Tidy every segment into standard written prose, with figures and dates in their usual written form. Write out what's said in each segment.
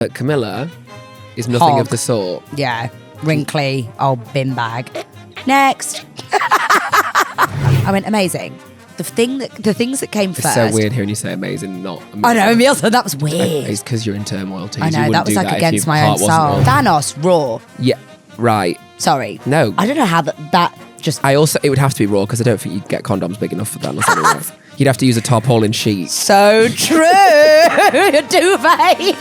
But Camilla is nothing Hog. of the sort. Yeah. Wrinkly old bin bag. Next. I went amazing. The things that came It's first. so weird hearing you say amazing, not amazing. I know, Emil said that was weird. It's because you're in turmoil, Tees. I know, You that wouldn't was do like if against your my own heart wasn't soul. wrong. Thanos, raw. Yeah, right. Sorry. No. I don't know how that just... It would have to be raw because I don't think you'd get condoms big enough for Thanos anyway. You'd have to use a tarpaulin sheet. So true. Duvet.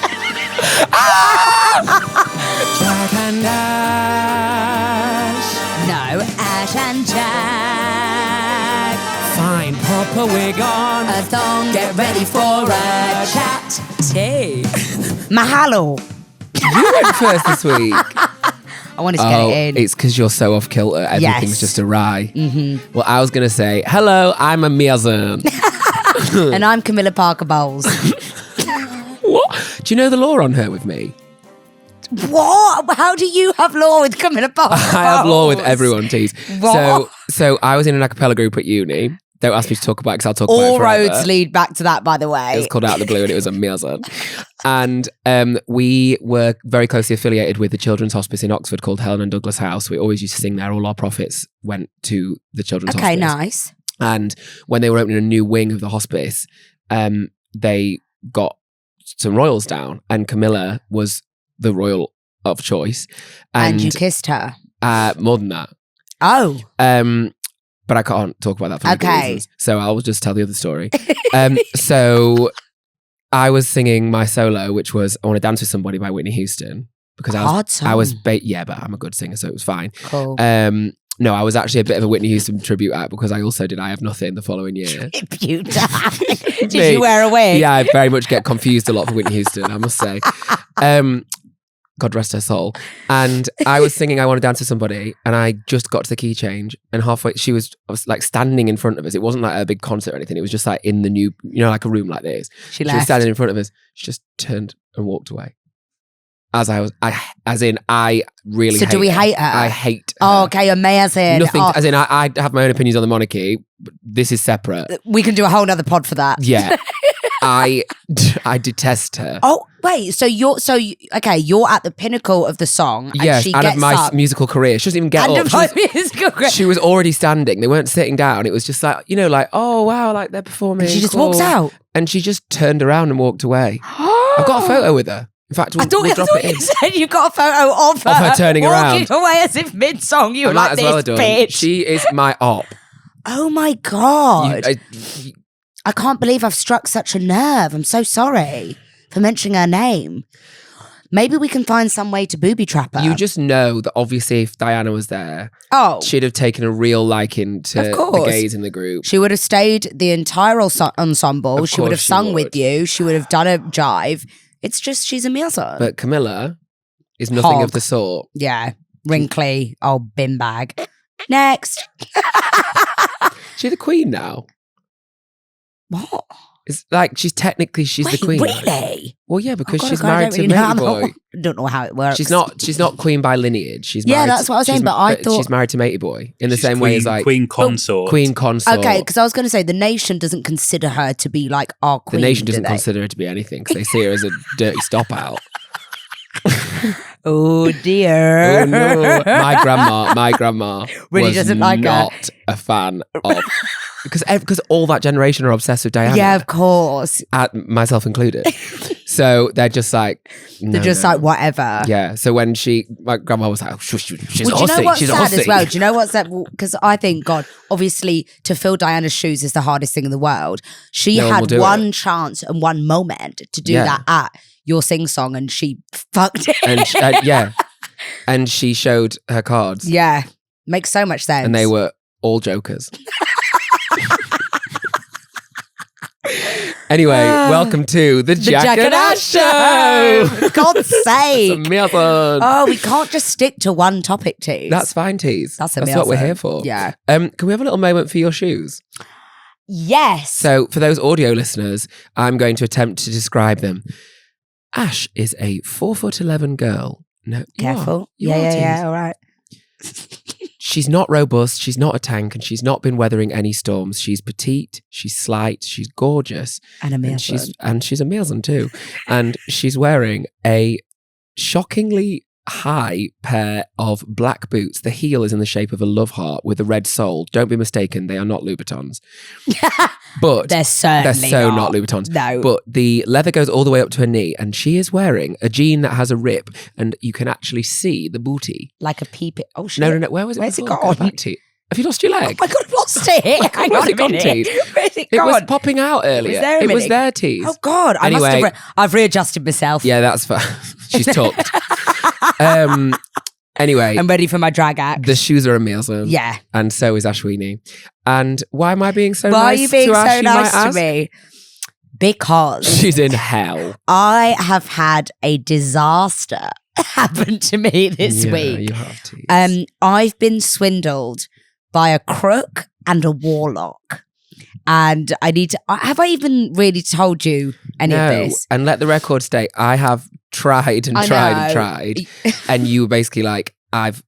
Jack and Ash. No, Ash and Jack. Fine, pop a wig on. A thong, get ready for a chat. Tea. Mahalo. You went first this week. I wanted to get it in. It's because you're so off kilter. Everything's Yes. just awry. Mm-hmm. Well, I was going to say, hello, I'm a Miazan. And I'm Camilla Parker Bowles. What? Do you know the law on her with me? What? How do you have law with Camilla Parker Bowles? I have law with everyone, Tees. What? So I was in an a cappella group at uni. Don't ask me to talk about it because I'll talk about it All forever. roads lead back to that, by the It way. was called Out of the Blue and it was a Miazan. And we were very closely affiliated with the children's hospice in Oxford called Helen and Douglas House. We always used to sing there. All our profits went to the children's Okay, hospice. nice. And when they were opening a new wing of the hospice, they got some royals down and Camilla was the royal of choice. And you kissed her. More than that. Oh. But I can't talk about that for legal Okay. reasons. So I'll just tell the other story. So I was singing my solo, which was I Want to Dance with Somebody by Whitney Houston. Because Hard song. yeah, but I'm a good singer, so it was fine. Cool. No, I was actually a bit of a Whitney Houston tribute act because I also did I Have Nothing the following year. Did you wear a wig? Yeah, I very much get confused a lot for Whitney Houston, I must say. God rest her soul. And I was singing I Want to Dance with Somebody and I just got to the key change and halfway I was like standing in front of us. It wasn't like a big concert or anything. It was just like in the new, like a room like this. She was left. standing in front of us. She just turned and walked away. I really So hate do we her. hate her? I hate her. Oh, okay, amazing. Nothing, Oh, as in I have my own opinions on the monarchy, but this is separate. we can do a whole nother pod for that. Yeah. I detest her. Oh, wait. So you're at the pinnacle of the song. And Yes, she and gets of my up. musical career. She doesn't even get And up. of my musical career. She was already standing. They weren't sitting down. It was just like, like, oh, wow, like they're performing. And she just cool. walks out. And she just turned around and walked away. I've got a photo with her. In fact, we'll drop it in. You said you got a photo of her. her turning walking around. away as if mid-song you I were might like, as this well have done. bitch. She is my op. Oh my God. You- I can't believe I've struck such a nerve. I'm so sorry for mentioning her name. Maybe we can find some way to booby trap her. You just know that obviously if Diana was there, Oh, she'd have taken a real liking to Of the course. gays in the group. she would have stayed the entire ensemble. Of She would course have she sung would. with you. She would have done a jive. It's just she's a Miazan. But Camilla is nothing Hog. of the sort. Yeah, wrinkly old bin bag. Next. She's the queen now. What? It's like she's the queen. right? Really? Well, yeah, because Oh, God, she's I don't married to really know Matey how- Boy. I don't know how it works. She's not queen by lineage. She's Yeah, married. that's what I was saying, but I thought- she's married to Matey Boy in the She's same way as like Queen Consort. Queen Consort. Okay, because I was going to say the nation doesn't consider her to be like our The queen. nation do doesn't they? consider her to be anything because they see her as a dirty stop out. Oh dear. Oh no, my grandma Really was doesn't like her. not a fan of because all that generation are obsessed with Diana. Yeah, of course. Myself included. So they're just like They're just like whatever. yeah. So when my grandma was like, oh, she's Well, a do you know hussy. what's She's a sad hussy. as well? Do you know what's that? Because I think, God, obviously, to fill Diana's shoes is the hardest thing in the world. She No one will had do one it. chance and one moment to do Yeah. that at your sing song, and she fucked it. And yeah, and she showed her cards, Yeah, makes so much sense. and they were all jokers. Anyway, welcome to the Jack and Ash Show. For God's sake. It's amazing. Oh, we can't just stick to one topic, Tees. That's fine, Tees. That's what we're amazing. here for. Yeah. Can we have a little moment for your shoes? Yes. So, for those audio listeners, I'm going to attempt to describe them. Ash is a 4'11" girl. No, you Careful. are. You Yeah, are, yeah, Tees. yeah. All right. she's not robust, she's not a tank, and she's not been weathering any storms. She's petite, she's slight, she's gorgeous. And a meal and she's a mealson too. And she's wearing a shockingly high pair of black boots. The heel is in the shape of a love heart with a red sole. Don't be mistaken, they are not Louboutins. But they're so not Louboutins. No. But the leather goes all the way up to her knee, and she is wearing a jean that has a rip, and you can actually see the booty. Like a peep. Oh shit. No. Where was it? Where's it before? gone? Have you lost your leg? Oh my God, I've lost it. Hang Where's on it gone, a minute. Tees? Where's it It gone? was popping out earlier. It was there, Tees. Oh God. Anyway. I've readjusted myself. Yeah, that's fine. She's tucked. Anyway. I'm ready for my drag act. The shoes are a mealsome. Yeah. And so is Ashwini. And why am I being so Why nice are you being to Ash, so you nice might to ask? me? Because She's in hell. I have had a disaster happen to me this week. You have to. I've been swindled by a crook and a warlock. And I need to... Have I even really told you any of this? And let the record state, I have tried and tried. And you were basically like, I've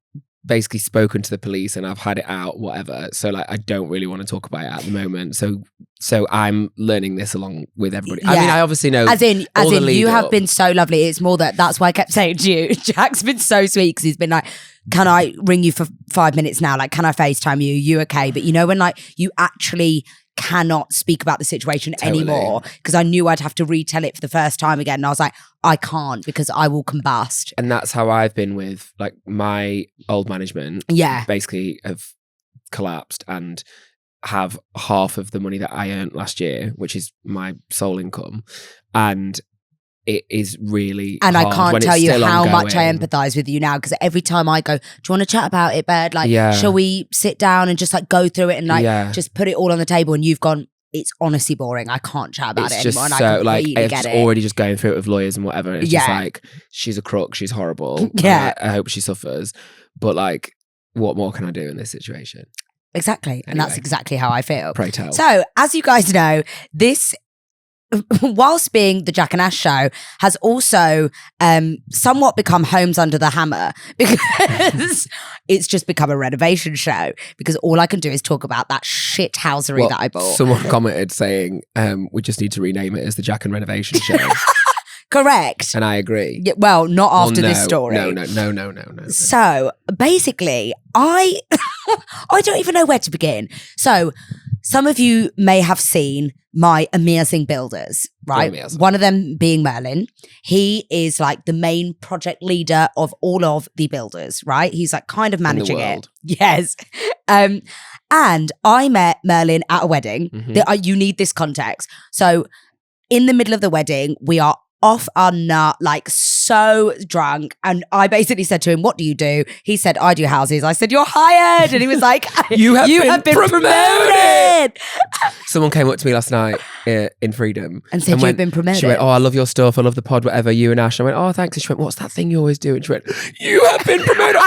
basically spoken to the police and I've had it out, whatever. So like, I don't really want to talk about it at the moment. So I'm learning this along with everybody. Yeah. I mean, I obviously know. As in, you have up. been so lovely. It's more that's why I kept saying to you, Jack's been so sweet because he's been like, can I ring you for 5 minutes now? Like, can I FaceTime you? You okay? But you know, when like you actually cannot speak about the situation anymore, because I knew I'd have to retell it for the first time again. And I was like, I can't because I will combust. And that's how I've been with like my old management. Yeah. Basically have collapsed and have half of the money that I earned last year, which is my sole income. And it is really and hard I can't when tell it's you still how much I ongoing. empathize with you now, because every time I go, do you want to chat about it, Bird? Like, Yeah. shall we sit down and just like go through it and like just put it all on the table? And you've gone, it's honestly boring. I can't chat about It's it just anymore. And so I like completely it's get just it. already just going through it with lawyers and whatever. It's just like, she's a crook, she's horrible. Yeah. I hope she suffers. But like, what more can I do in this situation? Exactly. And that's Anyway. exactly how I feel. Pray tell. So, as you guys know, this, whilst being the Jack and Ash show, has also somewhat become Homes Under the Hammer, because it's just become a renovation show, because all I can do is talk about that shit housery that I bought. Someone commented saying, we just need to rename it as the Jack and Renovation Show. Correct. And I agree. Yeah, well, not after this story. No. So basically, I don't even know where to begin. So some of you may have seen my amazing builders, right? Amazing. One of them being Merlin. He is like the main project leader of all of the builders, right? He's like kind of managing it. Yes. And I met Merlin at a wedding. Mhm. You need this context. So in the middle of the wedding, we are off our nut, like so drunk. And I basically said to him, what do you do? He said, I do houses. I said, you're hired. And he was like, you have been promoted. Someone came up to me last night in Freedom. And said you've been promoted. She went, oh, I love your stuff. I love the pod, whatever, you and Ash. I went, oh, thanks. And she went, what's that thing you always do? And she went, you have been promoted.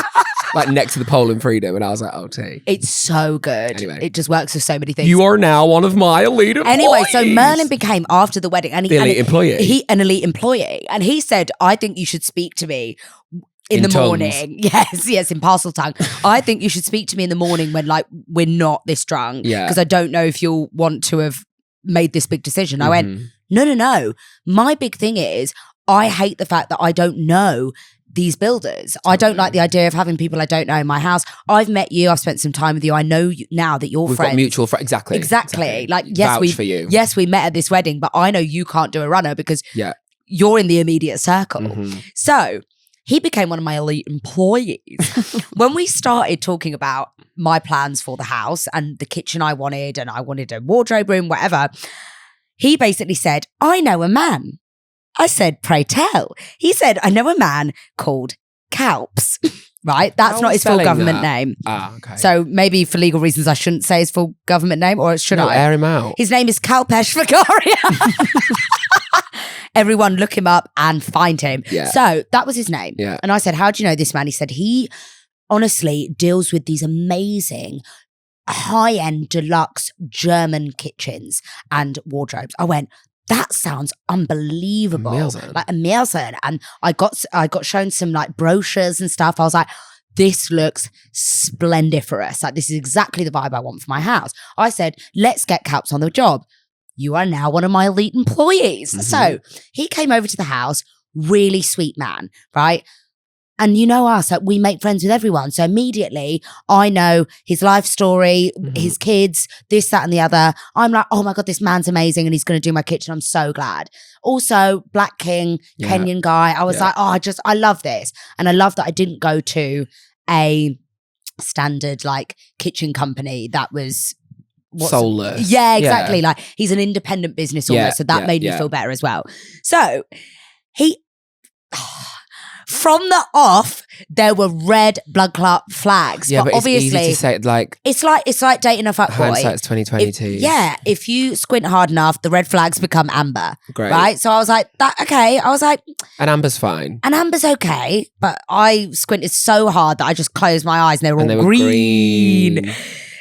Like next to the pole in Freedom. And I was like, oh, T. It's so good. Anyway. It just works with so many things. You are now one of my elite employees. Anyway, so Merlin became, after the wedding, and the elite employee. An elite employee. And he said, I think you should speak to me in the tongues. morning. Yes, in parcel tongue. I think you should speak to me in the morning when like we're not this drunk. Yeah. Because I don't know if you'll want to have made this big decision. I went, no. My big thing is, I hate the fact that I don't know these builders. I don't like the idea of having people I don't know in my house. I've met you. I've spent some time with you. I know you now that you're We've friends. got mutual friends. Exactly. Like, yes, Vouch for you. Yes, we met at this wedding, but I know you can't do a runner because you're in the immediate circle. Mm-hmm. So he became one of my elite employees. When we started talking about my plans for the house and the kitchen I wanted, and I wanted a wardrobe room, whatever, he basically said, I know a man. I said, pray tell. He said, I know a man called Kalps, right? That's not his full government name. Ah, okay. So maybe for legal reasons, I shouldn't say his full government name, or should I? Air him out. His name is Kalpesh Vigaria. Everyone look him up and find him. Yeah. So that was his name. Yeah. And I said, how do you know this man? He said, he honestly deals with these amazing high-end deluxe German kitchens and wardrobes. I went, that sounds unbelievable. Amazing. Like amazing. And I got shown some like brochures and stuff. I was like, this looks splendiferous. Like, this is exactly the vibe I want for my house. I said, let's get Calps on the job. You are now one of my elite employees. So he came over to the house, really sweet man, right? And you know us, like, we make friends with everyone. So immediately I know his life story, his kids, this, that, and the other. I'm like, oh my God, this man's amazing and he's going to do my kitchen. I'm so glad. Also, Black King, Kenyan guy. I was like, oh, I love this. And I love that I didn't go to a standard like kitchen company that was soulless. Yeah, exactly. Like, he's an independent business almost. So that made me feel better as well. So he... From the off, there were red blood clot flags. Yeah, but obviously, it's easy to say, like... It's like dating a fuckboy. Hindsight's 2022. If you squint hard enough, the red flags become amber. Great. Right? So I was like, okay. I was like... And amber's fine. And amber's okay, but I squinted so hard that I just closed my eyes and they were all green.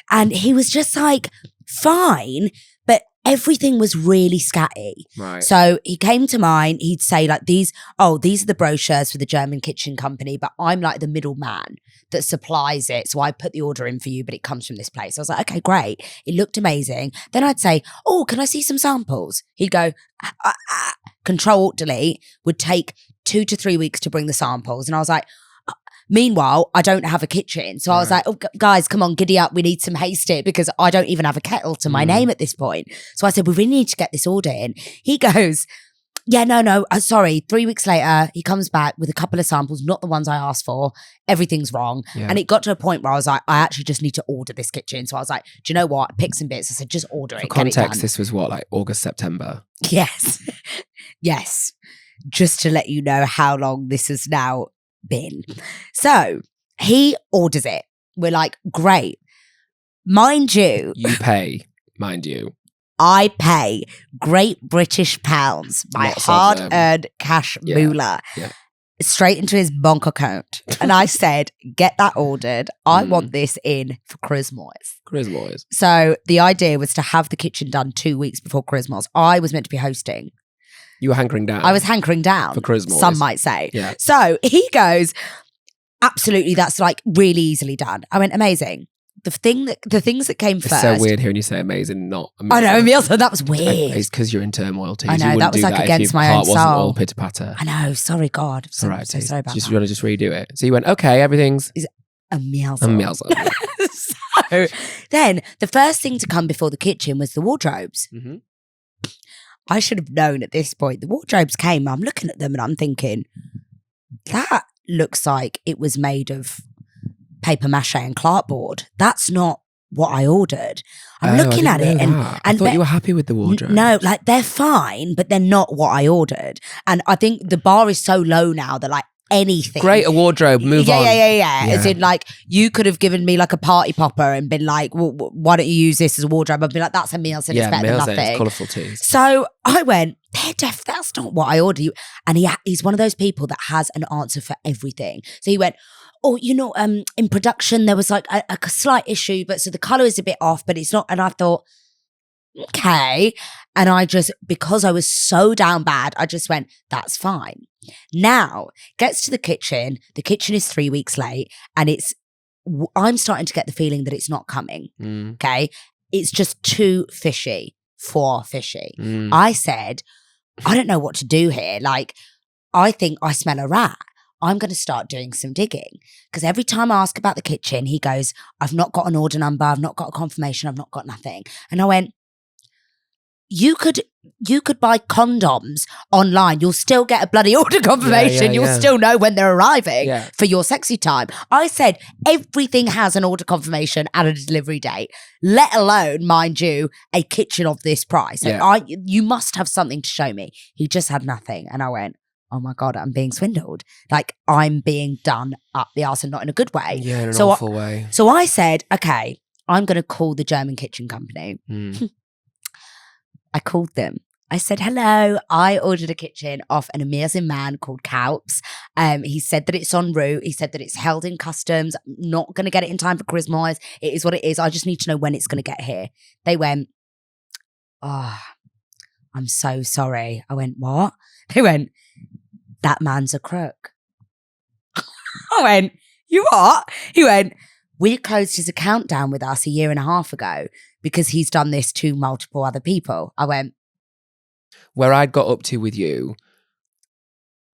And he was just like, fine, but everything was really scatty. Right. So he came to mine, he'd say like these are the brochures for the German kitchen company, but I'm like the middleman that supplies it. So I put the order in for you, but it comes from this place. I was like, okay, great. It looked amazing. Then I'd say, oh, can I see some samples? He'd go, Control Delete, would take 2 to 3 weeks to bring the samples. And I was like, meanwhile, I don't have a kitchen. So I was like, oh, guys, come on, giddy up. We need some haste here because I don't even have a kettle to my name at this point. So I said, we really need to get this order in. He goes, yeah, no, sorry. 3 weeks later, he comes back with a couple of samples, not the ones I asked for. Everything's wrong. Yeah. And it got to a point where I was like, I actually just need to order this kitchen. So I was like, do you know what? I picked some bits. I said, just order it. For context, this was what, like August, September? Yes. Yes. Just to let you know how long this has now been. So he orders it. We're like, great. Mind you. You pay, mind you. I pay Great British pounds, my hard-earned cash moolah, straight into his bank account. And I said, get that ordered. I want this in for Christmas. Christmas. So the idea was to have the kitchen done 2 weeks before Christmas. I was meant to be hosting. You were hankering down. I was hankering down. For Christmas. Some might say. Yeah. So he goes, absolutely, that's like really easily done. I went, amazing. The things that came first. It's so weird hearing you say amazing, not amazing. I know, Emil, so that was weird. It's because you're in turmoil too. I know, that was like against my own soul. Wasn't all pitter patter. I know, sorry God. So sorry about that. You want to just redo it. So you went, okay, everything's amazing. So then the first thing to come before the kitchen was the wardrobes. Mm-hmm. I should have known at this point. The wardrobes came. I'm looking at them and I'm thinking, that looks like it was made of paper mache and clapboard. That's not what I ordered. I'm looking at it and I thought you were happy with the wardrobe. No, like they're fine, but they're not what I ordered. And I think the bar is so low now that like anything. Great, a wardrobe, move on. Yeah. As in like, you could have given me like a party popper and been like, well, why don't you use this as a wardrobe? I'd be like, that's a meal, so it's better than nothing. It's colourful too. So I went, that's not what I ordered. And he's one of those people that has an answer for everything. So he went, oh, in production, there was like a slight issue, but so the colour is a bit off, but it's not. And I thought, okay. And I just, because I was so down bad, I just went, that's fine. Now, gets to the kitchen is 3 weeks late, and I'm starting to get the feeling that it's not coming. Okay. It's just too fishy for fishy. I said, I don't know what to do here. Like, I think I smell a rat. I'm going to start doing some digging, because every time I ask about the kitchen, he goes, I've not got an order number. I've not got a confirmation. I've not got nothing. And I went, you could buy condoms online. You'll still get a bloody order confirmation. You'll still know when they're arriving for your sexy time. I said, everything has an order confirmation and a delivery date, let alone, mind you, a kitchen of this price. So you must have something to show me. He just had nothing. And I went, oh my God, I'm being swindled. Like, I'm being done up the arse, and not in a good way. Yeah, in an awful way. So I said, okay, I'm going to call the German kitchen company. I called them. I said, hello, I ordered a kitchen off an amazing man called Calps. He said that it's en route. He said that it's held in customs. I'm not going to get it in time for Christmas. It is what it is. I just need to know when it's going to get here. They went, oh, I'm so sorry. I went, what? They went, that man's a crook. I went, You what? He went, we closed his account down with us 1.5 years ago because he's done this to multiple other people. I went, where I'd got up to with you,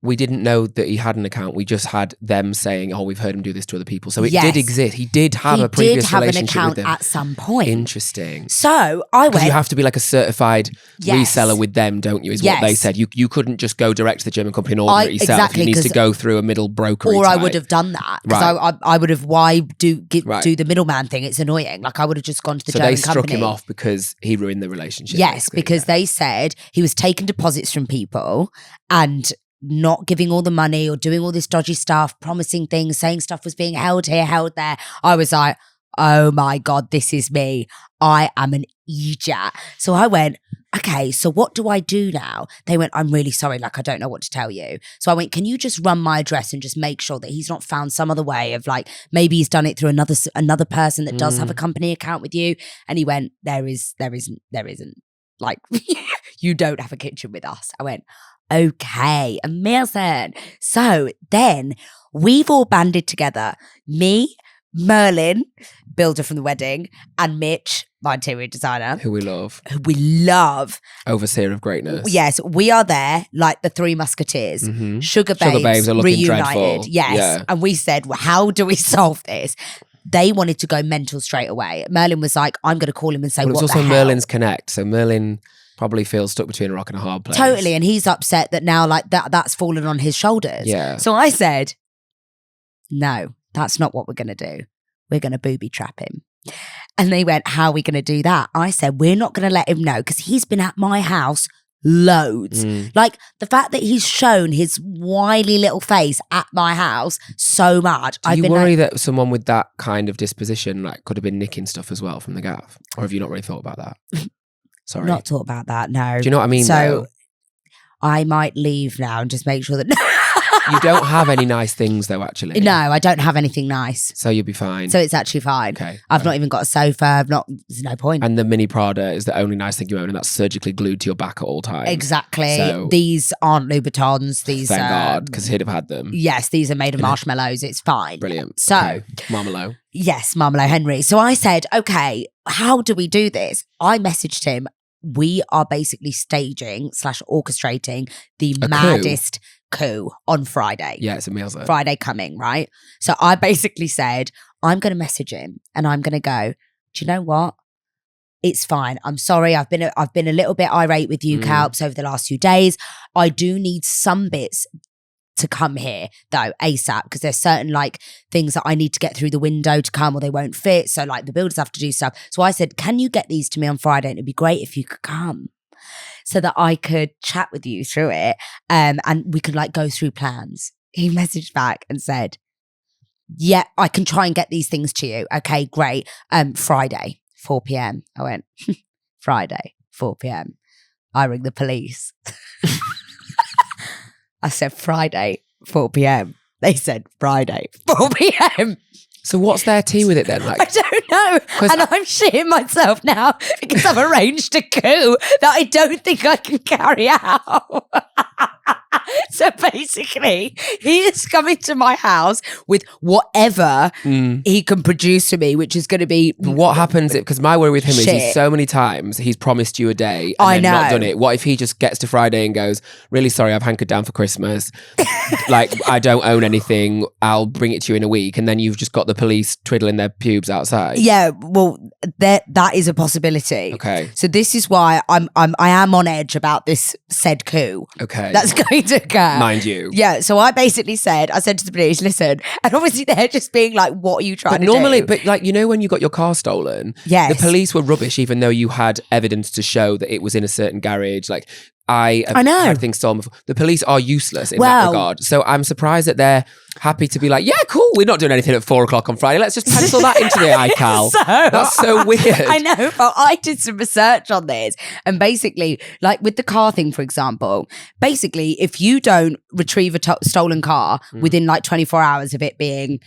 we didn't know that he had an account. We just had them saying, "Oh, we've heard him do this to other people." So it did exist. He did have a previous relationship with them at some point. Interesting. So I went. Because you have to be like a certified reseller with them, don't you? Is what they said. You couldn't just go direct to the German company and order it yourself. Exactly, you need to go through a middle broker. Or I would have done that because I would have. Why do the middleman thing? It's annoying. Like I would have just gone to the German company. So they struck him off because he ruined the relationship. Yes, because they said he was taking deposits from people and not giving all the money or doing all this dodgy stuff, promising things, saying stuff was being held here, held there. I was like, oh my God, this is me. I am an idiot. So I went, okay, so what do I do now? They went, I'm really sorry, like I don't know what to tell you. So I went, can you just run my address and just make sure that he's not found some other way of like, maybe he's done it through another person that does have a company account with you? And he went, there isn't. Like, you don't have a kitchen with us. I went, okay, amazing. So then we've all banded together. Me, Merlin, builder from the wedding, and Mitch, my interior designer. Who we love. Overseer of greatness. Yes, we are there like the Three Musketeers. Mm-hmm. Sugar babes are looking reunited. dreadful. Yes. Yeah. And we said, well, how do we solve this? They wanted to go mental straight away. Merlin was like, I'm going to call him and say, what the hell? It was also Merlin's Connect. So Merlin probably feels stuck between a rock and a hard place. Totally. And he's upset that now like that's fallen on his shoulders. Yeah. So I said, no, that's not what we're going to do. We're going to booby trap him. And they went, how are we going to do that? I said, we're not going to let him know because he's been at my house loads. Like the fact that he's shown his wily little face at my house so much. Do you worry that someone with that kind of disposition like could have been nicking stuff as well from the gaff? Or have you not really thought about that? Sorry. Not thought about that, no. Do you know what I mean? So though? I might leave now and just make sure that... You don't have any nice things though, actually. No, I don't have anything nice. So you'll be fine. So it's actually fine. Okay. I've not even got a sofa. There's no point. And the mini Prada is the only nice thing you own, and that's surgically glued to your back at all times. Exactly. So, these aren't Louboutins. These thank God, because he'd have had them. Yes, these are made of marshmallows. It's fine. Brilliant. So, okay. Marmalade. Yes, Marmalade Henry. So I said, okay, how do we do this? I messaged him. We are basically staging / orchestrating the maddest coup on Friday. Yeah, it's amazing. Friday coming, right? So I basically said, I'm going to message him and I'm going to go, do you know what? It's fine. I'm sorry. I've been a little bit irate with you, Calps, over the last few days. I do need some bits to come here though ASAP because there's certain like things that I need to get through the window to come or they won't fit. So like the builders have to do stuff. So I said, can you get these to me on Friday? And it'd be great if you could come so that I could chat with you through it and we could like go through plans. He messaged back and said, yeah, I can try and get these things to you. Okay, great. Friday, 4 p.m. I went, Friday, 4 p.m. I ring the police. I said, Friday, 4 p.m. They said, Friday, 4 p.m. So what's their tea with it then? Like, I don't know. And I'm shitting myself now because I've arranged a coup that I don't think I can carry out. So basically, he is coming to my house with whatever he can produce for me, which is going to be... What happens, because my worry with him is so many times he's promised you a day and then not done it. What if he just gets to Friday and goes, really sorry, I've hankered down for Christmas. Like, I don't own anything. I'll bring it to you in a week. And then you've just got the police twiddling their pubes outside. Yeah, well, that is a possibility. Okay. So this is why I am on edge about this said coup. Okay. That's going to occur. Mind you. Yeah, so I basically said to the police, listen, and obviously they're just being like, what are you trying to do? But like, you know when you got your car stolen? Yes. The police were rubbish even though you had evidence to show that it was in a certain garage. Like, I know. had things stolen before. The police are useless in that regard. So I'm surprised that they're happy to be like, yeah, cool, we're not doing anything at 4 o'clock on Friday. Let's just pencil that into the iCal. That's so weird. I know, but I did some research on this. And basically, like with the car thing, for example, basically, if you don't retrieve a stolen car within like 24 hours of it being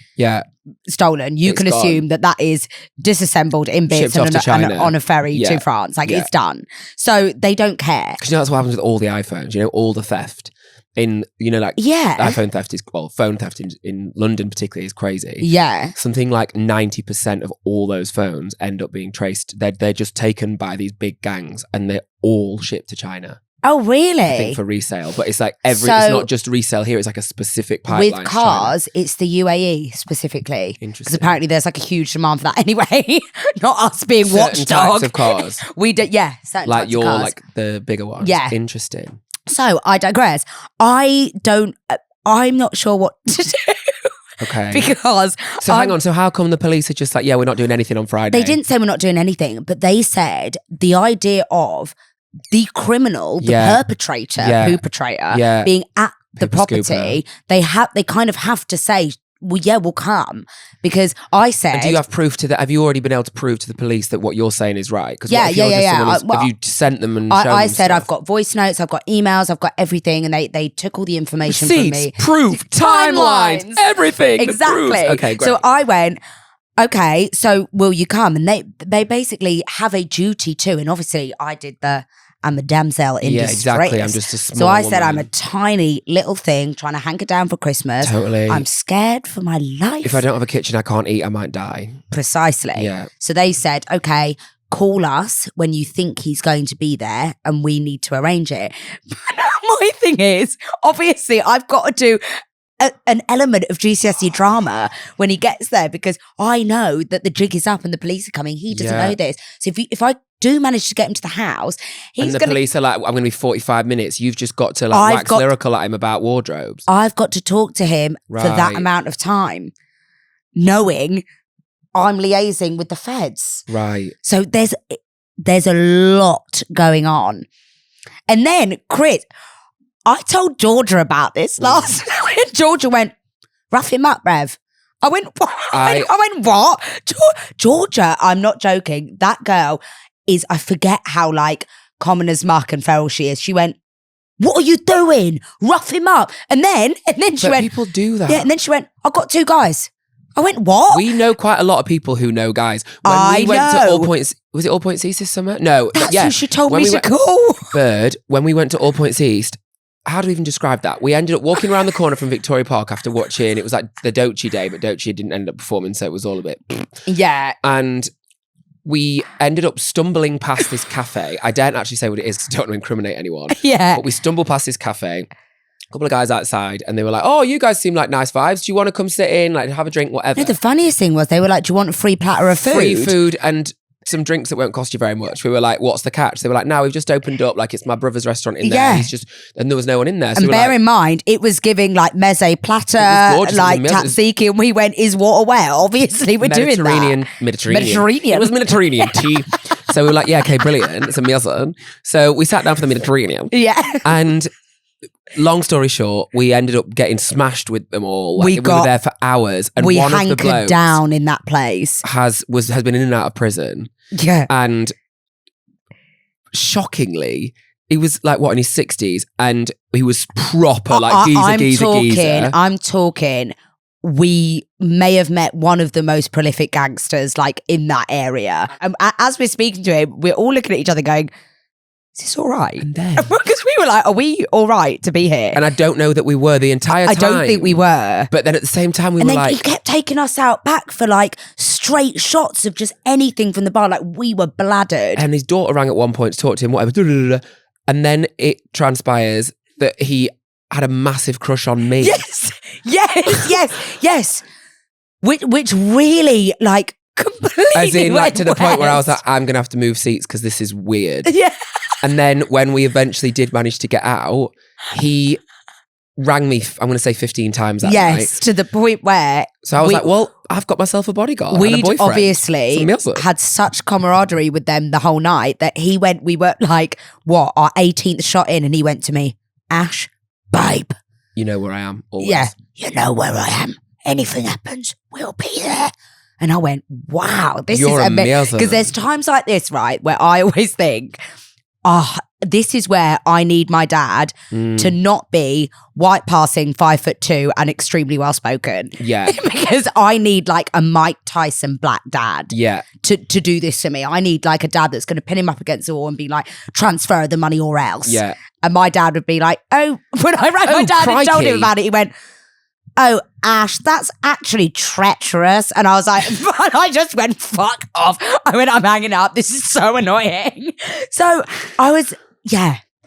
stolen, you can assume that is disassembled in bits and on a ferry to France. Like it's done. So they don't care. Because you know that's what happens with all the iPhones, you know, all the theft. in, like Yeah. iPhone theft phone theft in London particularly is crazy. Yeah. Something like 90% of all those phones end up being traced. They're just taken by these big gangs and they're all shipped to China. Oh, really? I think for resale. But it's like it's So- not just resale here, it's like a specific pipeline. With cars, it's the UAE specifically. Because Interesting. apparently there's like a huge demand for that anyway. Not us being Certain watchdog. types of cars. We do, yeah. Certain Like types of you're cars. like the bigger ones. Yeah. Interesting. So I digress. I'm not sure what to do. Okay. Because So hang on. So how come the police are just like, yeah, we're not doing anything on Friday? they didn't say we're not doing anything, but they said the idea of the criminal, the perpetrator, being at the Pooper property, they kind of have to say, well, yeah, we'll come. Because I said, And do you have proof to that? Have you already been able to prove to the police that what you're saying is right? Because Yeah. Have you sent them and shown I them said, stuff? I've got voice notes, I've got emails, I've got everything, and they took all the information from Receipts, me. proof, timelines, everything. the Exactly. proofs. Okay, great. So I went, okay, so will you come? And they basically have a duty too. And obviously I did I'm a damsel in distress. Exactly. I'm just a small So I said, woman. I'm a tiny little thing trying to hanker down for Christmas. Totally. I'm scared for my life. If I don't have a kitchen, I can't eat, I might die. Precisely. Yeah. So they said, okay, call us when you think he's going to be there and we need to arrange it. My thing is, obviously, I've got to do an element of GCSE drama when he gets there because I know that the jig is up and the police are coming. He doesn't know this. So if I do manage to get him to the house, and the police are like, I'm going to be 45 minutes. You've just got to wax lyrical at him about wardrobes. I've got to talk to him for that Right. amount of time, knowing I'm liaising with the feds. Right. So there's a lot going on. And then, Chris, I told Georgia about this last night. And Georgia went, rough him up, Rev. I went, what? I went, what? Georgia, I'm not joking. That girl is, I forget how like common as muck and feral she is. She went, what are you doing? Rough him up. And then she went, people do that. yeah. And then she went, I've got 2 guys. I went, what? We know quite a lot of people who know guys. When we went to All Points, was it All Points East this summer? No. That's yeah. who she told When me we to went- call. Bird, when we went to All Points East, how do we even describe that? We ended up walking around the corner from Victoria Park after watching, it was like the Doechii day, but Doechii didn't end up performing, so it was all a bit. Yeah. And we ended up stumbling past this cafe. I daren't actually say what it is because I don't want to incriminate anyone. Yeah. But we stumbled past this cafe. A couple of guys outside and they were like, oh, you guys seem like nice vibes. Do you want to come sit in, like have a drink, whatever? No, the funniest thing was they were like, do you want a free platter of food? Free food and some drinks that won't cost you very much. We were like, what's the catch? They were like, no, we've just opened up. Like it's my brother's restaurant in there. Yeah. He's just, and there was no one in there. So And we were bear like, in mind, it was giving like meze platter, gorgeous. like It was amazing. tzatziki, and we went, is water wet? Obviously, we're doing that. Mediterranean. It was Mediterranean tea. So we were like, yeah, okay, brilliant. It's a meal. So we sat down for the Mediterranean. Yeah. And long story short, we ended up getting smashed with them all. Like, We were there for hours. And We one of the hankered blokes down in that place. has been in and out of prison. Yeah. And shockingly, he was like, what, in his 60s? And he was proper, like, geezer. I'm talking, we may have met one of the most prolific gangsters, like, in that area. And as we're speaking to him, we're all looking at each other going, is this all right? And then, Because we were like, are we all right to be here? and I don't know that we were the entire time. I don't think we were. But then at the same time, we And were then like, he kept taking us out back for like straight shots of just anything from the bar. Like we were bladdered. and his daughter rang at one point to talk to him, whatever. And then it transpires that he had a massive crush on me. Yes. Which really like completely As in, like, went to the point where I was like, west. I'm going to have to move seats because this is weird. Yeah. And then when we eventually did manage to get out, he rang me, I'm going to say 15 times that night. Yes, to the point where So I was like, well, I've got myself a bodyguard and a we'd boyfriend. obviously Some meals up. had such camaraderie with them the whole night that we were like, what, our 18th shot in, and he went to me, Ash, babe. You know where I am always. Yeah, you know where I am. Anything happens, we'll be there. And I went, wow, this You're is amazing. Because there's times like this, right, where I always think, this is where I need my dad to not be white passing 5'2" and extremely well spoken. Yeah. Because I need like a Mike Tyson black dad. Yeah. To do this to me. I need like a dad that's going to pin him up against the wall and be like, transfer the money or else. Yeah. And my dad would be like, oh, when I rang my dad and told him about it, he went, oh, Ash, that's actually treacherous. And I was like, I just went, fuck off. I went, I'm hanging up. This is so annoying. So I was,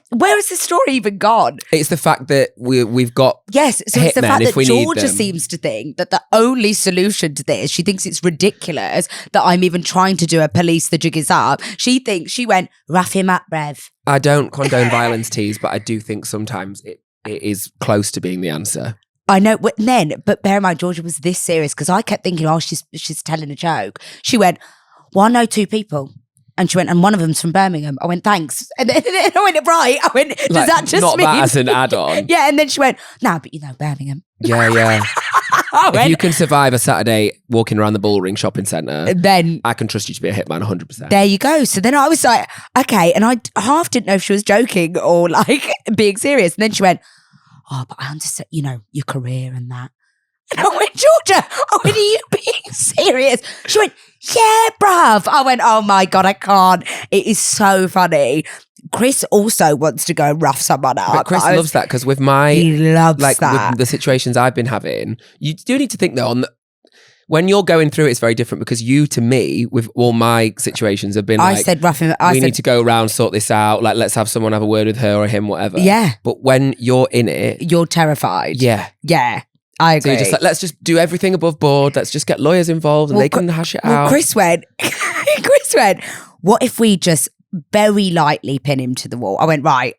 where has this story even gone? It's the fact that we've got yes. So it's the fact that Georgia them. seems to think that the only solution to this, she thinks it's ridiculous that I'm even trying to do a police the jig is up. She thinks she went, rough him up, Rev. I don't condone violence, tease, but I do think sometimes it is close to being the answer. I know, but bear in mind, Georgia was this serious because I kept thinking, oh, she's telling a joke. She went, well, I know 2 people. And she went, and one of them's from Birmingham. I went, thanks. And then I went, right. I went, does like, that just not mean? Not that as an add-on. Yeah, and then she went, no, but you know, Birmingham. Yeah. If you can survive a Saturday walking around the Bullring shopping centre, then I can trust you to be a hitman 100%. There you go. So then I was like, okay. And I half didn't know if she was joking or like being serious. And then she went, oh, but I understand, you know, your career and that. And I went, Georgia, are you being serious? She went, yeah, bruv. I went, oh my God, I can't. It is so funny. Chris also wants to go rough someone up. But Chris loves that because with he loves that. With the situations I've been having, you do need to think though when you're going through it, it's very different because you, to me, with all my situations have been I said rough him. We need to go around, sort this out. Like, let's have someone have a word with her or him, whatever. Yeah. But when you're in it, you're terrified. Yeah. Yeah. I agree. So you're just like, let's just do everything above board. Let's just get lawyers involved and they can hash it out. Chris went, what if we just very lightly pin him to the wall? I went, right.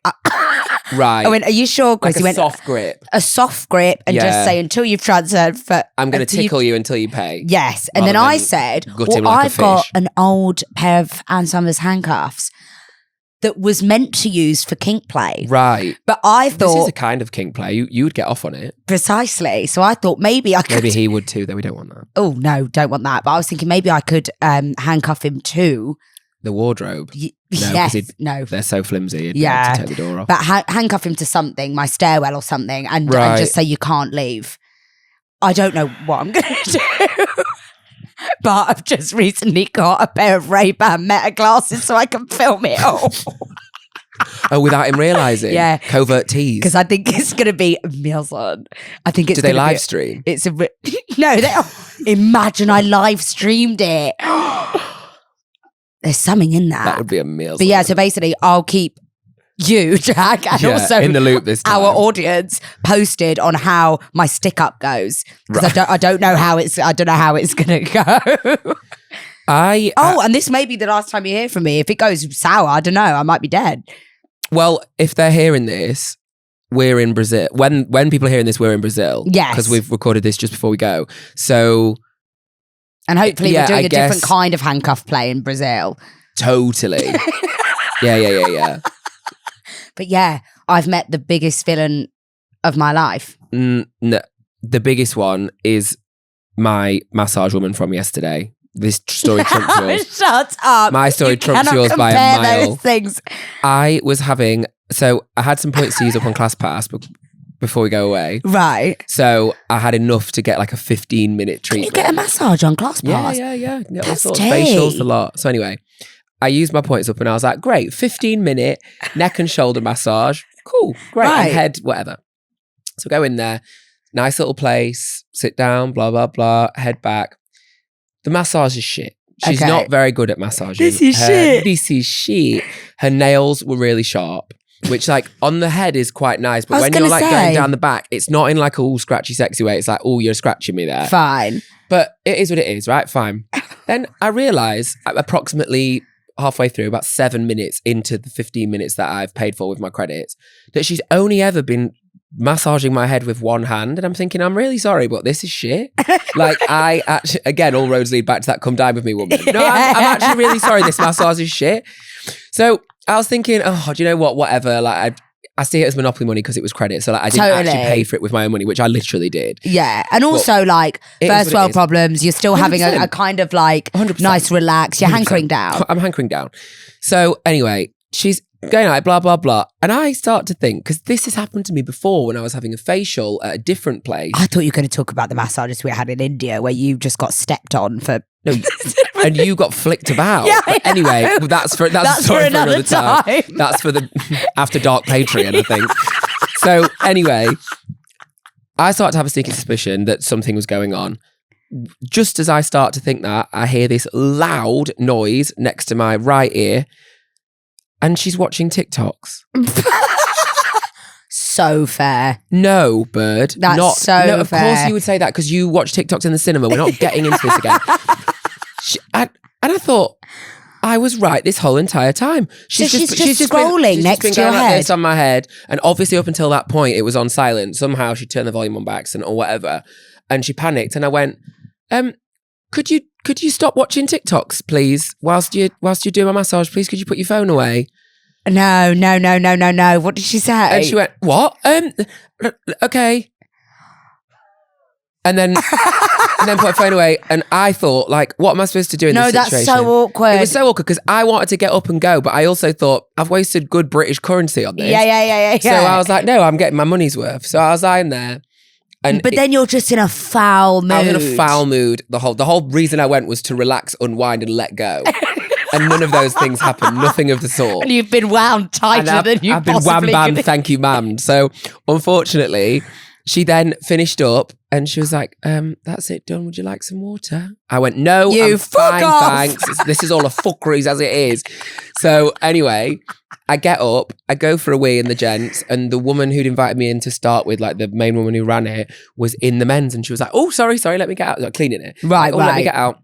Right. I went, are you sure, Chris? Like He went, soft grip. A soft grip and just say, until you've transferred I'm going to tickle you until you pay. Yes. And then I said, well, I've got an old pair of Anne Summers handcuffs that was meant to use for kink play. Right. But I thought... This is a kind of kink play. You would get off on it. Precisely. So I thought maybe I could... Maybe he would too, though. We don't want that. Oh, no, don't want that. But I was thinking maybe I could handcuff him to... The wardrobe? No. They're so flimsy. You'd be able to take the door off. But handcuff him to something, my stairwell or something, and just say you can't leave. I don't know what I'm going to do. But I've just recently got a pair of Ray-Ban Meta glasses so I can film it all. Oh, without him realising? Yeah. Covert tease. Because I think it's going to be meals on. I think it's. Do they live stream? It's no. Imagine I live streamed it. There's something in that. That would be a meal. But yeah, so basically, I'll keep you, Jack, and also in the loop this time. Our audience posted on how my stick up goes because I don't know how it's gonna go. And this may be the last time you hear from me. If it goes sour, I don't know. I might be dead. Well, if they're hearing this, we're in Brazil. When people are hearing this, we're in Brazil. Yes, because we've recorded this just before we go. So. And hopefully we're doing a different kind of handcuff play in Brazil. Totally. Yeah. But yeah, I've met the biggest villain of my life. No, the biggest one is my massage woman from yesterday. This story trumps yours. Shut up. My story trumps yours by a mile. Those things. I had some points to use up on ClassPass, but before we go away. Right. So I had enough to get like a 15-minute treatment. Can you get a massage on ClassPass? Yeah. That's facials, a lot. So anyway, I used my points up and I was like, great, 15-minute neck and shoulder massage. Cool, great. Right. And head, whatever. So go in there, nice little place, sit down, blah, blah, blah, head back. The massage is shit. She's not very good at massaging. This is shit. Her nails were really sharp. Which like on the head is quite nice, but when you're like going down the back, it's not in like a all scratchy sexy way. It's like, oh, you're scratching me there. Fine. But it is what it is, right? Fine. Then I realise approximately halfway through, about 7 minutes into the 15 minutes that I've paid for with my credits, that she's only ever been massaging my head with one hand. And I'm thinking, I'm really sorry, but this is shit. Like I actually, again, all roads lead back to that come dine with me woman. No, I'm actually really sorry. This massage is shit. So I was thinking, oh, do you know what? Whatever. Like I see it as monopoly money because it was credit. So like I didn't actually pay for it with my own money, which I literally did. Yeah. And also like first world problems, you're still 100%. Having a kind of like 100%. Nice relax. You're 100%. Hankering down. I'm hankering down. So anyway, she's going out, blah, blah, blah. And I start to think, because this has happened to me before when I was having a facial at a different place. I thought you were going to talk about the massages we had in India where you just got stepped on for... No, and you got flicked about. Yeah, But anyway, that's for another time. That's for the After Dark Patreon, I think. So anyway, I start to have a sneaking suspicion that something was going on. Just as I start to think that, I hear this loud noise next to my right ear. And she's watching TikToks. So fair. No, Bird. That's not, so no, of fair. course you would say that because you watch TikToks in the cinema. We're not getting into this again. And I thought, I was right this whole entire time. She's just scrolling next to your like head. this on my head. And obviously up until that point, it was on silent. Somehow she turned the volume on by accident or whatever. And she panicked. And I went, could you stop watching TikToks, please? Whilst you're doing my massage, please, could you put your phone away? No. What did she say? And she went, what? Okay. And then put her phone away. And I thought, like, what am I supposed to do in this situation? No, that's so awkward. It was so awkward because I wanted to get up and go, but I also thought, I've wasted good British currency on this. Yeah. So I was like, no, I'm getting my money's worth. So I was lying there. But then you're just in a foul mood. I was in a foul mood. The whole reason I went was to relax, unwind, and let go. And none of those things happened. Nothing of the sort. And you've been wound tighter than you I've been possibly wham bam, could. thank you, ma'am. So unfortunately, she then finished up and she was like, that's it done. Would you like some water? I went, no, I'm fine, thanks. This is all a fuckeries as it is. So anyway, I get up, I go for a wee in the gents, and the woman who'd invited me in to start with, like the main woman who ran it, was in the men's, and she was like, oh, sorry, let me get out. Like, cleaning it. Right. Let me get out.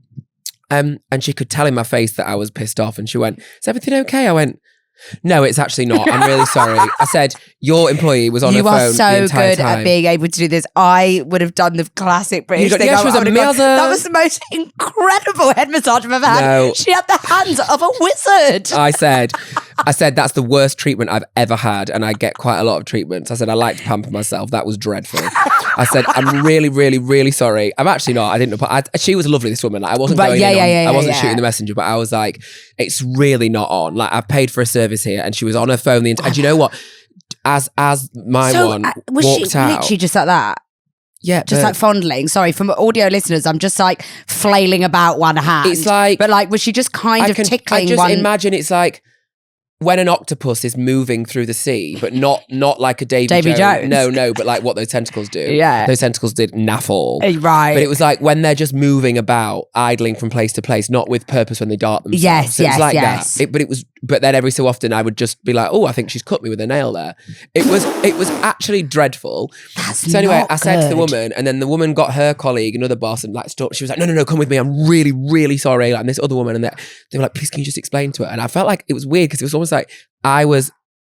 And she could tell in my face that I was pissed off, and she went, is everything okay? I went, no, it's actually not. I'm really sorry. I said, your employee was on her phone the entire time. You are so good at being able to do this. I would have done the classic British thing. Yeah, she was amazing. That was the most incredible head massage I've ever had. No. She had the hands of a wizard. I said, that's the worst treatment I've ever had, and I get quite a lot of treatments. I said, I like to pamper myself. That was dreadful. I said, I'm really, really, really sorry. I'm actually not. I didn't know. She was lovely, this woman. Like, I wasn't going in on, I wasn't shooting the messenger, but I was like, it's really not on. Like, I've paid for a service here, and she was on her phone the entire. And you know what? As my one was walked she out, literally just like that? Yeah, just like fondling. Sorry, from audio listeners, I'm just like flailing about one hand. It's like, but like, was she just kind of tickling? I just imagine it's like when an octopus is moving through the sea, but not like a Davy Jones. No, but like what those tentacles do. Yeah, those tentacles did naff all. Right, but it was like when they're just moving about, idling from place to place, not with purpose when they dart themselves. Yes, so it was like yes. that. But then every so often I would just be like, oh, I think she's cut me with a nail there. It was actually dreadful. That's so anyway, not I said to the good. woman, and then the woman got her colleague, another boss, and like stopped. She was like, no, come with me. I'm really, really sorry. Like, and this other woman, and they were like, please, can you just explain to her? And I felt like it was weird because it was almost like I was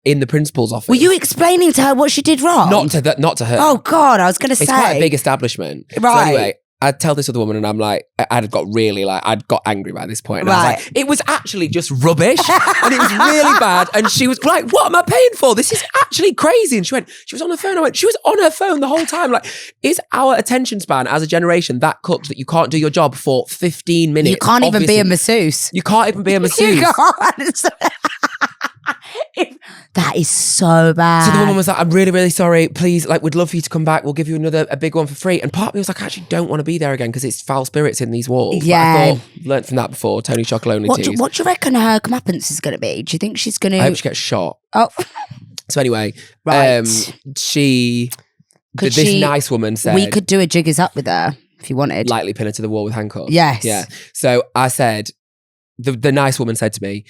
in the principal's office. Were you explaining to her what she did wrong? Not to her. Oh God, I was going to say. It's quite a big establishment. Right. So anyway, I'd tell this other woman, and I'm like, I'd got angry by this point. And I was like, it was actually just rubbish. And it was really bad. And she was like, what am I paying for? This is actually crazy. And she was on her phone. I went, she was on her phone the whole time. Like, is our attention span as a generation that cooked that you can't do your job for 15 minutes? You can't even be a masseuse. You can't even be a masseuse. You can't. That is so bad. So the woman was like, I'm really, really sorry. Please, like, we'd love for you to come back. We'll give you a big one for free. And part of me was like, I actually don't want to be there again because it's foul spirits in these walls. Yeah. But I thought, learnt from that before, Tony Chocolonely teas. What do you reckon her comeuppance is going to be? Do you think she's going to... I hope she gets shot. Oh. So anyway, right. This nice woman said... We could do a jiggers up with her if you wanted. Lightly pin her to the wall with handcuffs. Yes. Yeah. So I said, the nice woman said to me,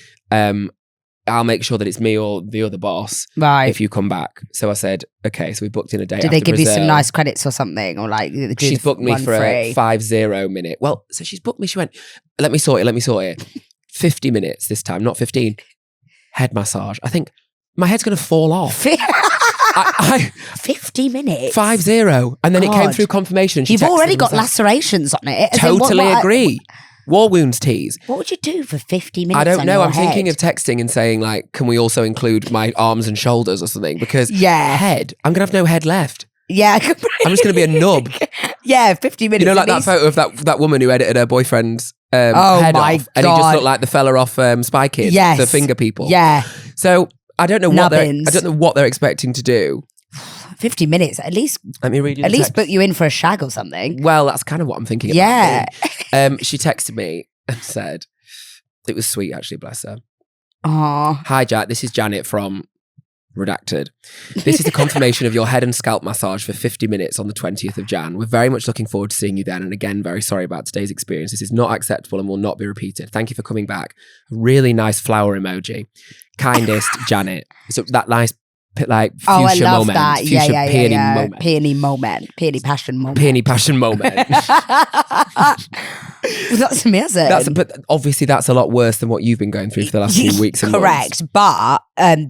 I'll make sure that it's me or the other boss if you come back. So I said, okay. So we booked in a date. Did they give you some nice credits or something? Or like, she's booked me for a 50 minute. Well, so she's booked me. She went, let me sort it. 50 minutes this time, not 15. Head massage. I think my head's going to fall off. 50 minutes? 50. And then it came through confirmation. You've already got lacerations on it. Totally agree. War wounds teas. What would you do for 50 minutes? I don't know. I'm head? thinking of texting and saying, like, can we also include my arms and shoulders or something? Because head, I'm going to have no head left. Yeah. I'm just going to be a nub. Yeah, 50 minutes. You know, like that photo of that woman who edited her boyfriend's head off. God. And he just looked like the fella off Spy Kids. Yes. The finger people. Yeah. So I don't know what they're expecting to do. 50 minutes, at least. Let me read you At the least text. book you in for a shag or something. Well, that's kind of what I'm thinking about. Yeah. She texted me and said, it was sweet actually, bless her. Aww. Hi, Jack. This is Janet from Redacted. This is the confirmation of your head and scalp massage for 50 minutes on the 20th of Jan. We're very much looking forward to seeing you then. And again, very sorry about today's experience. This is not acceptable and will not be repeated. Thank you for coming back. Really nice flower emoji. Kindest, Janet. So that nice, like, fuchsia I love moment. that. Fuchsia peony moment. Peony moment. Peony passion moment. Peony passion moment. That's amazing. But obviously that's a lot worse than what you've been going through for the last few weeks and Correct. months. But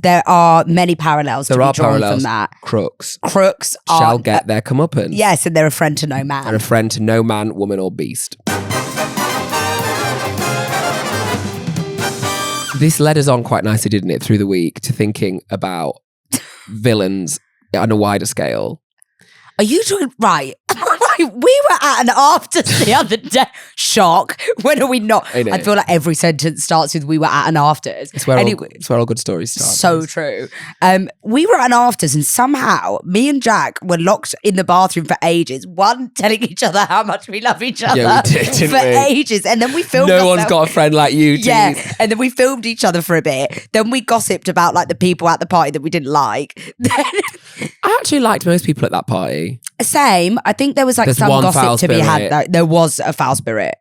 there are many parallels to be drawn from that. Crooks Are, shall get their comeuppance. Yes, and they're a friend to no man. And a friend to no man, woman or beast. This led us on quite nicely, didn't it, through the week to thinking about villains on a wider scale. Are you talking right? We were at an after the other day. Shock. When are we not? I feel like every sentence starts with "we were at an afters." It's where all good stories start. So true. We were at an afters, and somehow me and Jack were locked in the bathroom for ages. One telling each other how much we love each other. Yeah, we did, didn't for ages, and then we filmed. No one's got a friend like you. Yeah, and then we filmed each other for a bit. Then we gossiped about like the people at the party that we didn't like. I actually liked most people at that party. Same. I think there was like There's some one gossip foul to be spirit. had. Though. There was a foul spirit.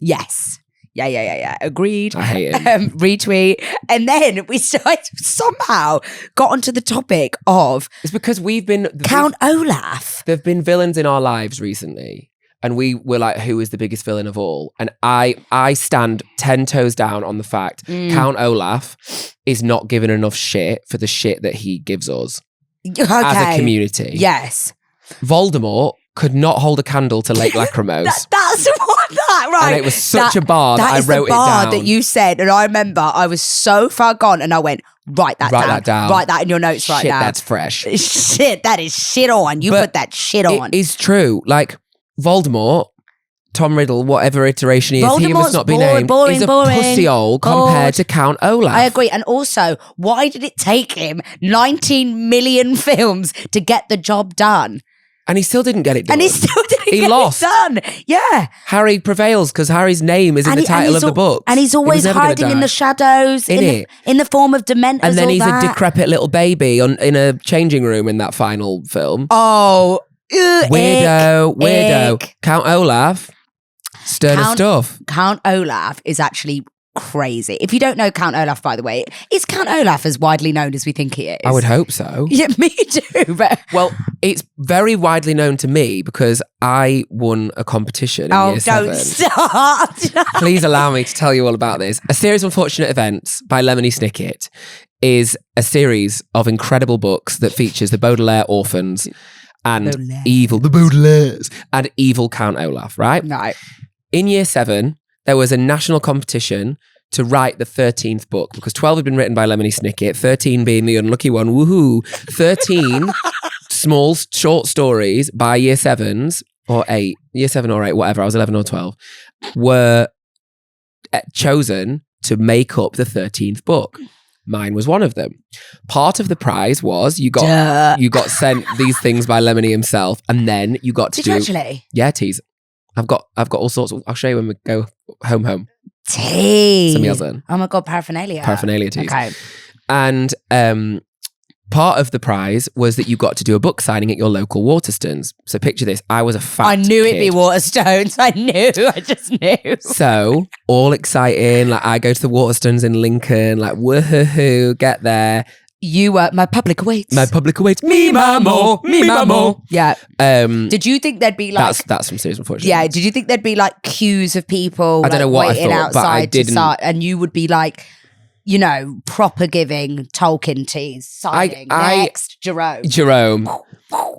Yes. Yeah. Agreed. I hate it. Retweet. And then we somehow got onto the topic of It's because Count Olaf. There've been villains in our lives recently. And we were like, who is the biggest villain of all? And I stand 10 toes down on the fact Count Olaf is not given enough shit for the shit that he gives us as a community. Yes. Voldemort could not hold a candle to Lake Lachrymose. That's what that, right. And it was such a bar that I wrote it down. That is the bar that you said. And I remember I was so far gone and I went, write that down. Write that in your notes right now. Shit, that's fresh. Shit, that is shit on. You put that shit on. It is true. Like, Voldemort, Tom Riddle, whatever iteration he is, he must not be named, is a pussy hole compared to Count Olaf. I agree. And also, why did it take him 19 million films to get the job done? And he still didn't get it done. He lost. It done. Yeah. Harry prevails because Harry's name is in the title of the book. And he's always hiding in the shadows, in the form of Dementors. And then he's a decrepit little baby in a changing room in that final film. Oh, weirdo. Ick. Count Olaf, sterner stuff. Count Olaf is actually crazy. If you don't know Count Olaf, by the way, is Count Olaf as widely known as we think he is? I would hope so. Yeah, me too. But well, it's very widely known to me because I won a competition in year 7. Don't start. Please allow me to tell you all about this. A Series of Unfortunate Events by Lemony Snicket is a series of incredible books that features the Baudelaire orphans and the Baudelaires and evil Count Olaf, right? No. In year 7, there was a national competition to write the 13th book because 12 had been written by Lemony Snicket, 13 being the unlucky one. Woohoo! 13 small, short stories by year 7s or 8, year 7 or 8, whatever, I was 11 or 12, were chosen to make up the 13th book. Mine was one of them. Part of the prize was you got sent these things by Lemony himself, and then you got to Did you actually? Yeah, tease. I've got all sorts of. I'll show you when we go home. Tease. Some else then. Oh my god, paraphernalia. Paraphernalia tease. Okay. And part of the prize was that you got to do a book signing at your local Waterstones. So picture this: I was a fat. I knew kid. it'd be Waterstones. I just knew. So all exciting, like I go to the Waterstones in Lincoln, like woohoo, get there. You were my public awaits. Me mamo. Yeah. Did you think there'd be like that's from Series of Unfortunate? Yeah. Did you think there'd be like queues of people? I don't know what I waiting thought, but I outside to didn't. start, and you would be like, you know, proper giving Tolkien teas, signing next Jerome.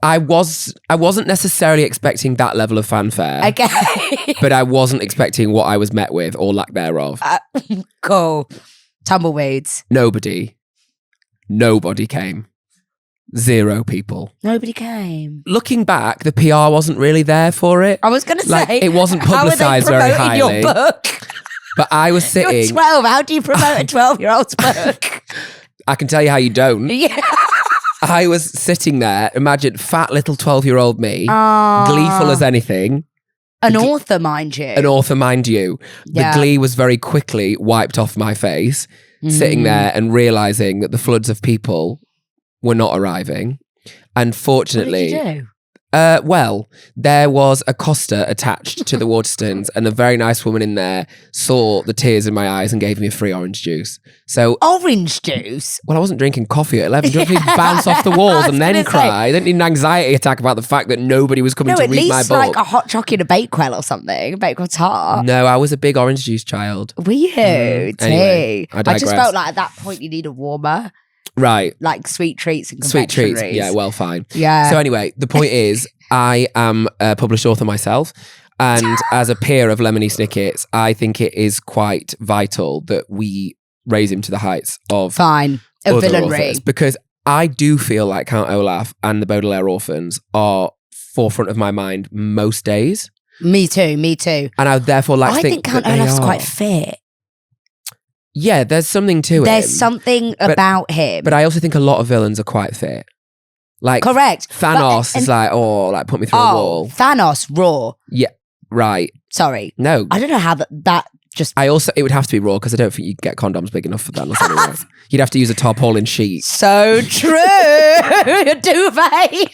I wasn't necessarily expecting that level of fanfare. Okay. But I wasn't expecting what I was met with or lack thereof. Cool. Tumbleweeds. Nobody came. 0 people. Nobody came. Looking back, the PR wasn't really there for it. I was going to say. It wasn't publicised very highly. Your book? But I was sitting. You're 12. How do you promote a 12-year-old's book? I can tell you how you don't. Yeah. I was sitting there, imagine fat little 12-year-old me, gleeful as anything. An author, mind you. An author, mind you. Yeah. The glee was very quickly wiped off my face, sitting there and realising that the floods of people were not arriving. And fortunately... What did you do? Well, there was a Costa attached to the Waterstones, and a very nice woman in there saw the tears in my eyes and gave me a free orange juice. So orange juice? Well, I wasn't drinking coffee at 11. Do you want me to bounce off the walls and then cry? I didn't need an anxiety attack about the fact that nobody was coming to read my book. No, at least like a hot chocolate, a Bakewell or something. A Bakewell tart. No, I was a big orange juice child. Were you? Anyway, I just felt like at that point you need a warmer. Right. Like sweet treats and sweet confectionaries. treats. Yeah, well, fine. Yeah. So anyway, the point is, I am a published author myself. And as a peer of Lemony Snicket's, I think it is quite vital that we raise him to the heights of a villainry. Because I do feel like Count Olaf and the Baudelaire Orphans are forefront of my mind most days. Me too. And I therefore I think Count Olaf's quite fit. Yeah, there's something to it. There's something about him. But I also think a lot of villains are quite fit. Like correct. Thanos is like, put me through a wall. Thanos, raw. Yeah, right. Sorry. No. I don't know how that just... it would have to be raw because I don't think you get condoms big enough for Thanos anyway. You'd have to use a tarpaulin sheet. So true. Duvet.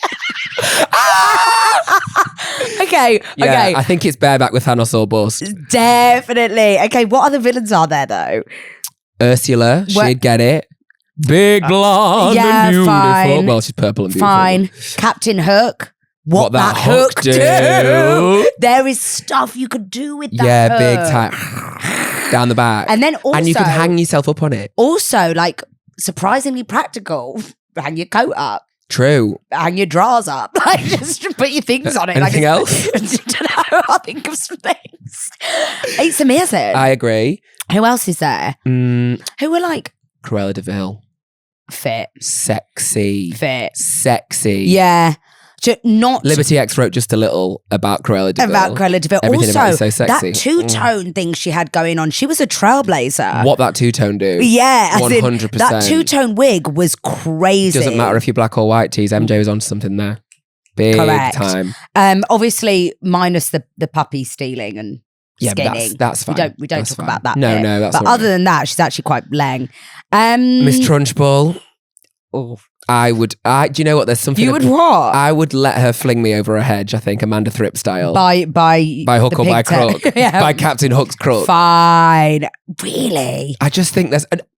Okay. I think it's bareback with Thanos or bust. Definitely. Okay, what other villains are there though? Ursula, she'd get it. Big, blonde, and beautiful. Fine. Well, she's purple and beautiful. Fine. Captain Hook. What that hook do? There is stuff you could do with that hook. Big time. Down the back. And then also... And you can hang yourself up on it. Also, like, surprisingly practical. Hang your coat up. True. Hang your drawers up. Like, just put your things on it. Anything else? I don't know. I'll think of some things. It's amazing. I agree. Who else is there? Who are like... Cruella de Vil. Fit. Sexy. Fit. Sexy. Yeah. Not Liberty X wrote just a little about Cruella de Vil. Everything also, about it is so sexy. That two-tone thing she had going on, she was a trailblazer. What that two-tone do? Yeah. 100%. That two-tone wig was crazy. Doesn't matter if you're black or white tees. MJ was onto something there. Big time. Obviously, minus the puppy stealing and skinning. That's fine. We don't talk about that. No, that's but other than that, she's actually quite llang. Miss Trunchbull. Oh. Do you know what? There's something. You would what? I would let her fling me over a hedge, I think, Amanda Thripp style. By hook or by crook. Yeah. By Captain Hook's crook. Fine. Really? I just think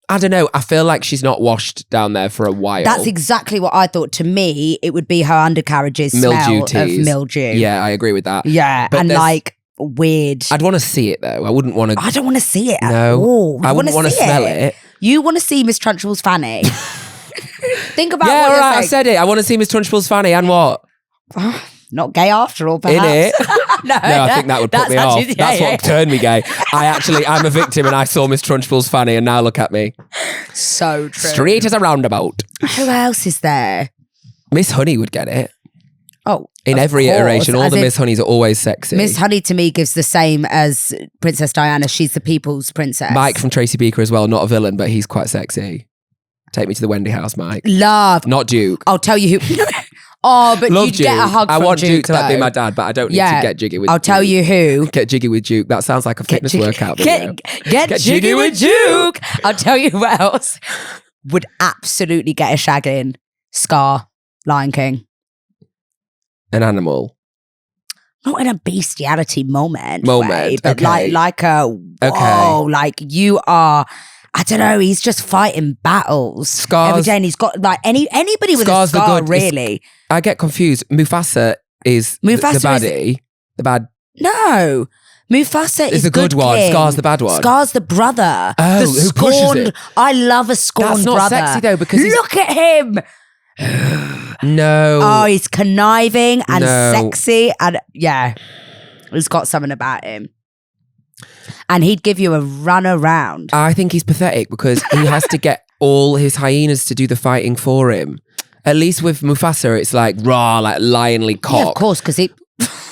I don't know. I feel like she's not washed down there for a while. That's exactly what I thought. To me, it would be her undercarriages smell of mildew. Yeah, I agree with that. Yeah, but and like weird. I'd want to see it though. I wouldn't want to. I don't want to see it at all. I wouldn't want to smell it. You want to see Miss Trunchbull's fanny. Think about what you're right, I said it. I want to see Miss Trunchbull's fanny and what? Not gay after all, perhaps. In it? No, I think that would put me off. That's what turned me gay. I'm a victim and I saw Miss Trunchbull's fanny and now look at me. So true. Straight as a roundabout. Who else is there? Miss Honey would get it. Oh, in every iteration, all the Miss Honeys are always sexy. Miss Honey to me gives the same as Princess Diana. She's the people's princess. Mike from Tracy Beaker as well, not a villain, but he's quite sexy. Take me to the Wendy house, Mike. Love. Not Duke. I'll tell you who. Oh, but you'd get a hug from Duke. I want Duke to like be my dad, but I don't need to get jiggy with Duke. I'll tell you who. Get jiggy with Duke. That sounds like a fitness workout video. Get jiggy with Duke. I'll tell you who else would absolutely get a shag in. Scar, Lion King. An animal. Not in a bestiality moment way, but okay. like like you are. I don't know. He's just fighting battles Scars, every day, and he's got like anybody with a scar. Really, I get confused. Mufasa is the baddie. The bad. No, Mufasa is the good one. King. Scar's the bad one. Scar's the brother. Oh, the who pushes it? I love a scorned brother. That's not sexy though because look at him. No. Oh, he's conniving and sexy, and he's got something about him. And he'd give you a run around. I think he's pathetic because he has to get all his hyenas to do the fighting for him. At least with Mufasa, it's like raw, like lionly cock. Yeah, of course, because it.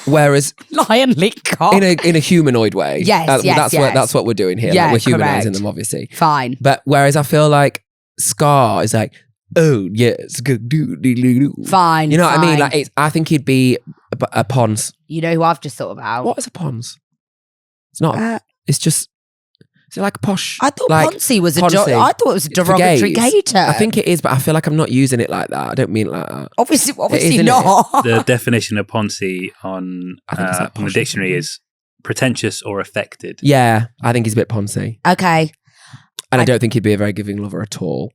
Whereas lionly cock in a humanoid way. Yes, that's what we're doing here. Yeah, like we're humanizing correct. them, obviously. Fine. But whereas I feel like Scar is like, oh yes, good do. Fine. You know what I mean? fine. Like, I think he'd be a Pons. You know who I've just thought about? What is a Pons? It's not. It's just. Is it like posh? I thought like, Ponzi was Ponzi. I thought it was a It's for derogatory gays. gator. I think it is, but I feel like I'm not using it like that. I don't mean it like that. Obviously isn't not. The definition of Ponzi on I think it's like on the posh or dictionary something. is pretentious or affected. Yeah, I think he's a bit Ponsy. Okay. And I don't think he'd be a very giving lover at all.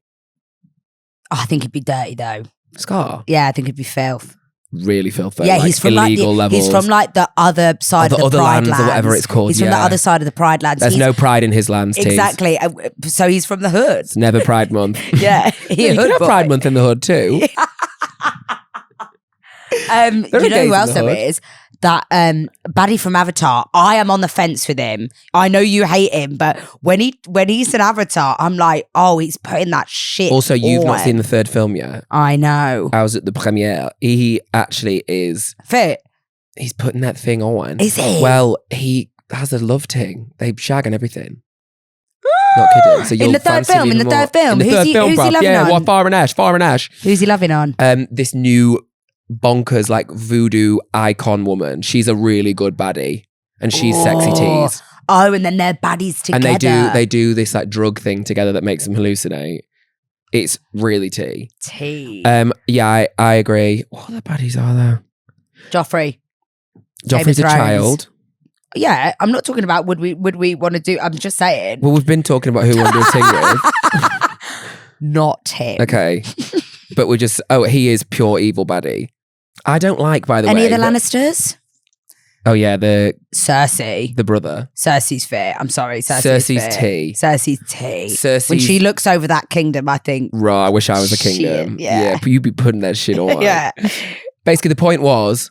I think he'd be dirty though. Scar? Yeah, I think he'd be filth. Really filthy. Yeah, like he's from illegal levels. he's from like the other side of the other Pride lands or whatever it's called. He's from the yeah. other side of the Pride lands. There's He's- no pride in his lands, tease. Exactly. So he's from the hood. It's never Pride Month. Yeah. You can have Pride Month in the hood too. There You are know gays who in else the there hood. is? That baddie from Avatar. I am on the fence with him. I know you hate him, but when he's an Avatar, I'm like, oh, he's putting that shit. Also, you've not on. seen the third film yet. I know. I was at the premiere. He actually is. Fit. He's putting that thing on. Is he? Well, he has a love ting. They shag and everything. Not kidding. So In you'll the third fancy film, him in the even third more. film. In the Who's third he- film, who's he bruv. loving Yeah, on? what Far and Ash. Who's he loving on? This new bonkers like voodoo icon woman. She's a really good baddie, and she's sexy tease. Oh, and then they're baddies together. And they do this like drug thing together that makes them hallucinate. It's really tea. Tea. Yeah, I agree. What other baddies are there? Joffrey. Joffrey's a Thrones. child. Yeah, I'm not talking about would we want to do. I'm just saying. Well, we've been talking about who we want to do a ting with. Not him. Okay, but we're just. Oh, he is pure evil baddie. I don't like, by the way. Any of the that- Lannisters? Oh yeah, the Cersei. brother. Cersei's fair. I'm sorry. Cersei's fair. tea. Cersei's tea. Cersei's. When she looks over that kingdom, I think. Raw, I wish I was a Shit, kingdom. yeah. You'd be putting that shit on. Yeah. Basically, the point was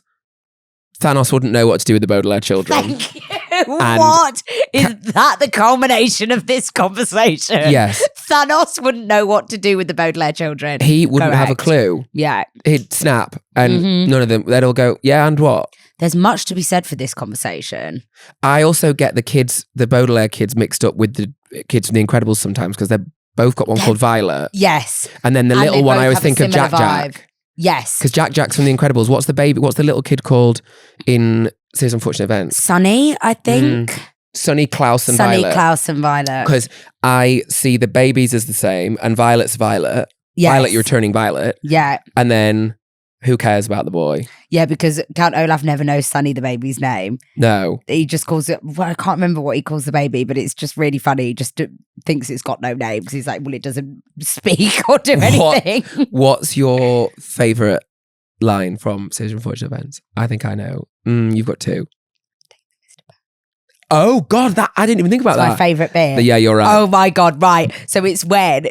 Thanos wouldn't know what to do with the Baudelaire children. Thank you. What is that the culmination of this conversation? Yes. Thanos wouldn't know what to do with the Baudelaire children. He wouldn't have a Correct. clue. Yeah. He'd snap and Mhm. none of them, they'd all go, yeah, and what? There's much to be said for this conversation. I also get the Baudelaire kids mixed up with the kids from The Incredibles sometimes because they've both got one called Violet. Yes. And then the And little they one, both I always have a think of similar Jack. vibe. Yes. Because Jack's from The Incredibles. What's the little kid called in Series Unfortunate Events? Sonny, I think. Sonny, Klaus and Sonny, Violet. Klaus and Violet. Because I see the babies as the same and Violet's Violet. Yes. Violet, you're returning Violet. Yeah. And then who cares about the boy? Yeah, because Count Olaf never knows Sonny, the baby's name. No. He just calls it, well, I can't remember what he calls the baby, but it's just really funny. He just thinks it's got no name because he's like, well, it doesn't speak or do anything. What's your favourite line from Series Unfortunate Events? I think I know. You've got two. Oh God, that I didn't even think about It's that. my favourite bit. Yeah, you're right. Oh my God, right. So it's when.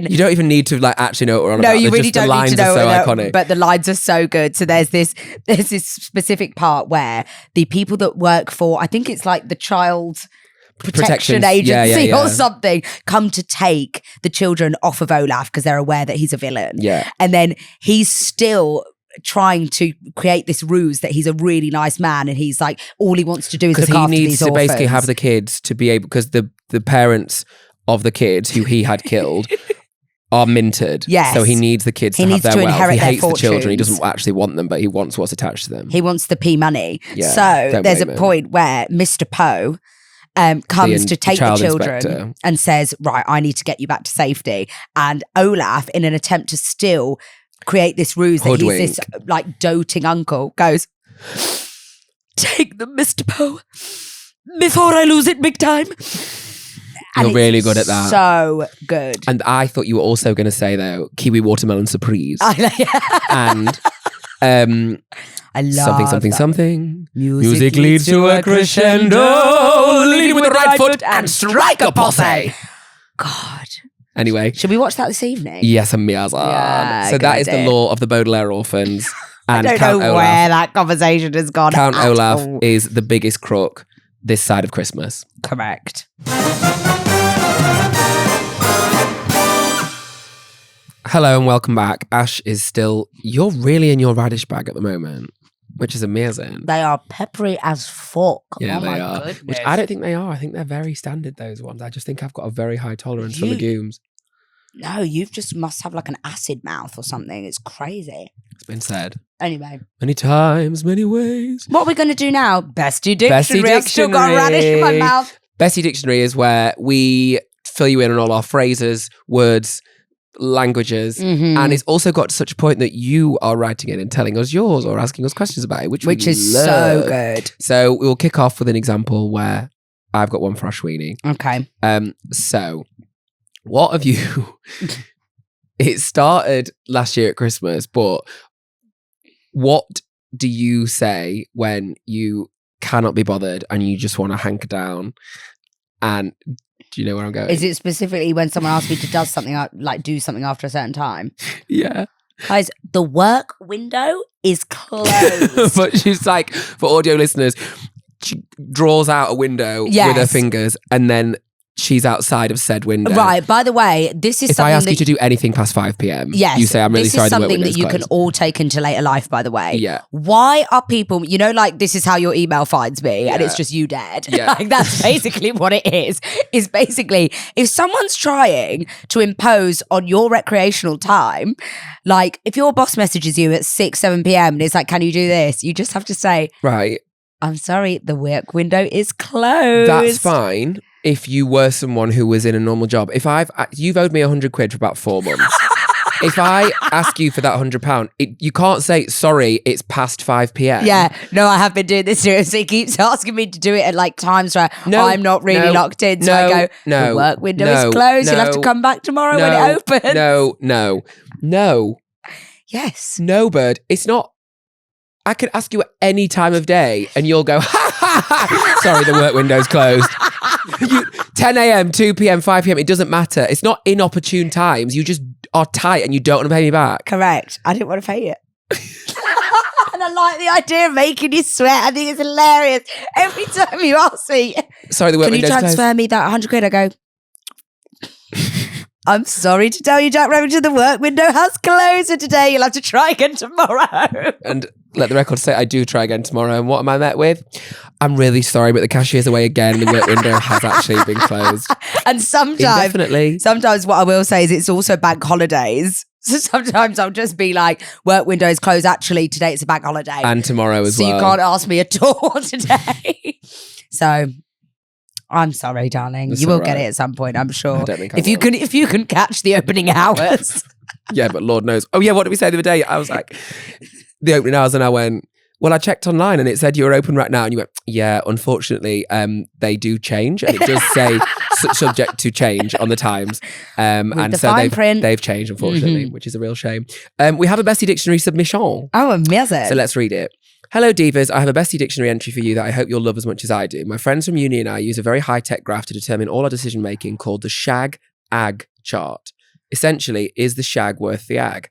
You don't even need to like actually know what we're on No, about. you They're really just, the don't lines need to know. are so iconic. But the lines are so good. So there's this specific part where the people that work for, I think it's like the child protection Protections. agency Yeah. or something, come to take the children off of Olaf because they're aware that he's a villain. Yeah. And then he's still trying to create this ruse that he's a really nice man and he's like, all he wants to do is look Because he after needs these to basically orphans. have the kids to be able, because the parents of the kids who he had killed are minted. Yes. So he needs the kids He to have needs their to wealth. inherit He their hates the children. He fortunes. doesn't actually want them, but he wants what's attached to them. He wants the P money. Yeah, So don't there's a blame him. point where Mr. Poe comes to take the child children inspector. and says, right, I need to get you back to safety. And Olaf, in an attempt to still create this ruse that he's this like doting uncle, goes, take them, Mr. Poe, before I lose it big time. And You're really it's good at that. So good. And I thought you were also going to say, though, kiwi watermelon surprise. and I love something. that. Music leads to a crescendo, leading with the right foot and strike a posse. God. Anyway. Should we watch that this evening? Yes, amazing. Yeah, So that is good the law of the Baudelaire orphans. And I don't Count know Olaf. where that conversation has gone. Count at Olaf all. is the biggest crook this side of Christmas. Correct. Hello and welcome back. Ash is still, you're really in your radish bag at the moment, which is amazing. They are peppery as fuck. Yeah, oh they my are. Goodness. Which I don't think they are. I think they're very standard, those ones. I just think I've got a very high tolerance for You- legumes. No, you just must have like an acid mouth or something. It's crazy. It's been said. Anyway. Many times, many ways. What are we going to do now? Bestie Dictionary. I've still got a radish in my mouth. Bestie Dictionary is where we fill you in on all our phrases, words, languages. And it's also got to such a point that you are writing in and telling us yours or asking us questions about it, which is love. So good. So we will kick off with an example where I've got one for Ashwini. Okay. So what have you... It started last year at Christmas, but what do you say when you cannot be bothered and you just want to hanker down? And do you know where I'm going? Is it specifically when someone asks me to do something after a certain time? Yeah. Guys, the work window is closed. But she's like, for audio listeners, she draws out a window with her fingers and then she's outside of said window. Right. By the way, this is if something I ask you to do anything past 5 p.m, you say, I'm really sorry, the work this is something window's that you closed. can all take into later life, by the way. Yeah. Why are people, you know, like this is how your email finds me and it's just you dead. Yeah. Like that's basically what it is. Is basically if someone's trying to impose on your recreational time, like if your boss messages you at 6, 7 p.m. and it's like, can you do this? You just have to say, right. I'm sorry, the work window is closed. That's fine. If you were someone who was in a normal job, you've owed me 100 quid for about 4 months. If I ask you for that £100, you can't say, sorry, it's past 5 p.m. Yeah, no, I have been doing this too. So he keeps asking me to do it at like times where I'm not really locked in. So I go, the work window is closed. You'll have to come back tomorrow when it opens. No. Yes. No, bird. It's not. I could ask you at any time of day and you'll go, sorry, the work window's closed. 10 a.m, 2 p.m, 5 p.m, it doesn't matter. It's not inopportune times. You just are tight and you don't want to pay me back. Correct. I didn't want to pay you. And I like the idea of making you sweat. I think it's hilarious. Every time you ask me, sorry, the work window's closed. Can you transfer me that 100 quid? I go, I'm sorry to tell you, Jack Remington, the work window has closed for today. You'll have to try again tomorrow. And let the record say I do try again tomorrow. And what am I met with? I'm really sorry, but the cashier's away again. The work window has actually been closed. And sometimes what I will say is it's also bank holidays. So sometimes I'll just be like, work window is closed. Actually, today it's a bank holiday. And tomorrow as well. So you can't ask me at all today. So I'm sorry, darling. That's you will all get right. it at some point, I'm sure. I don't think if you can catch the opening hours. Yeah, but Lord knows. Oh yeah, what did we say the other day? I was like, the opening hours, and I went, well, I checked online and it said you're open right now. And you went, yeah, unfortunately, they do change. And it does say subject to change on the times. And the so fine print. they've changed, unfortunately, which is a real shame. We have a Bestie Dictionary submission. Oh, amazing. So let's read it. Hello, divas. I have a Bestie Dictionary entry for you that I hope you'll love as much as I do. My friends from uni and I use a very high-tech graph to determine all our decision-making called the shag-ag chart. Essentially, is the shag worth the ag?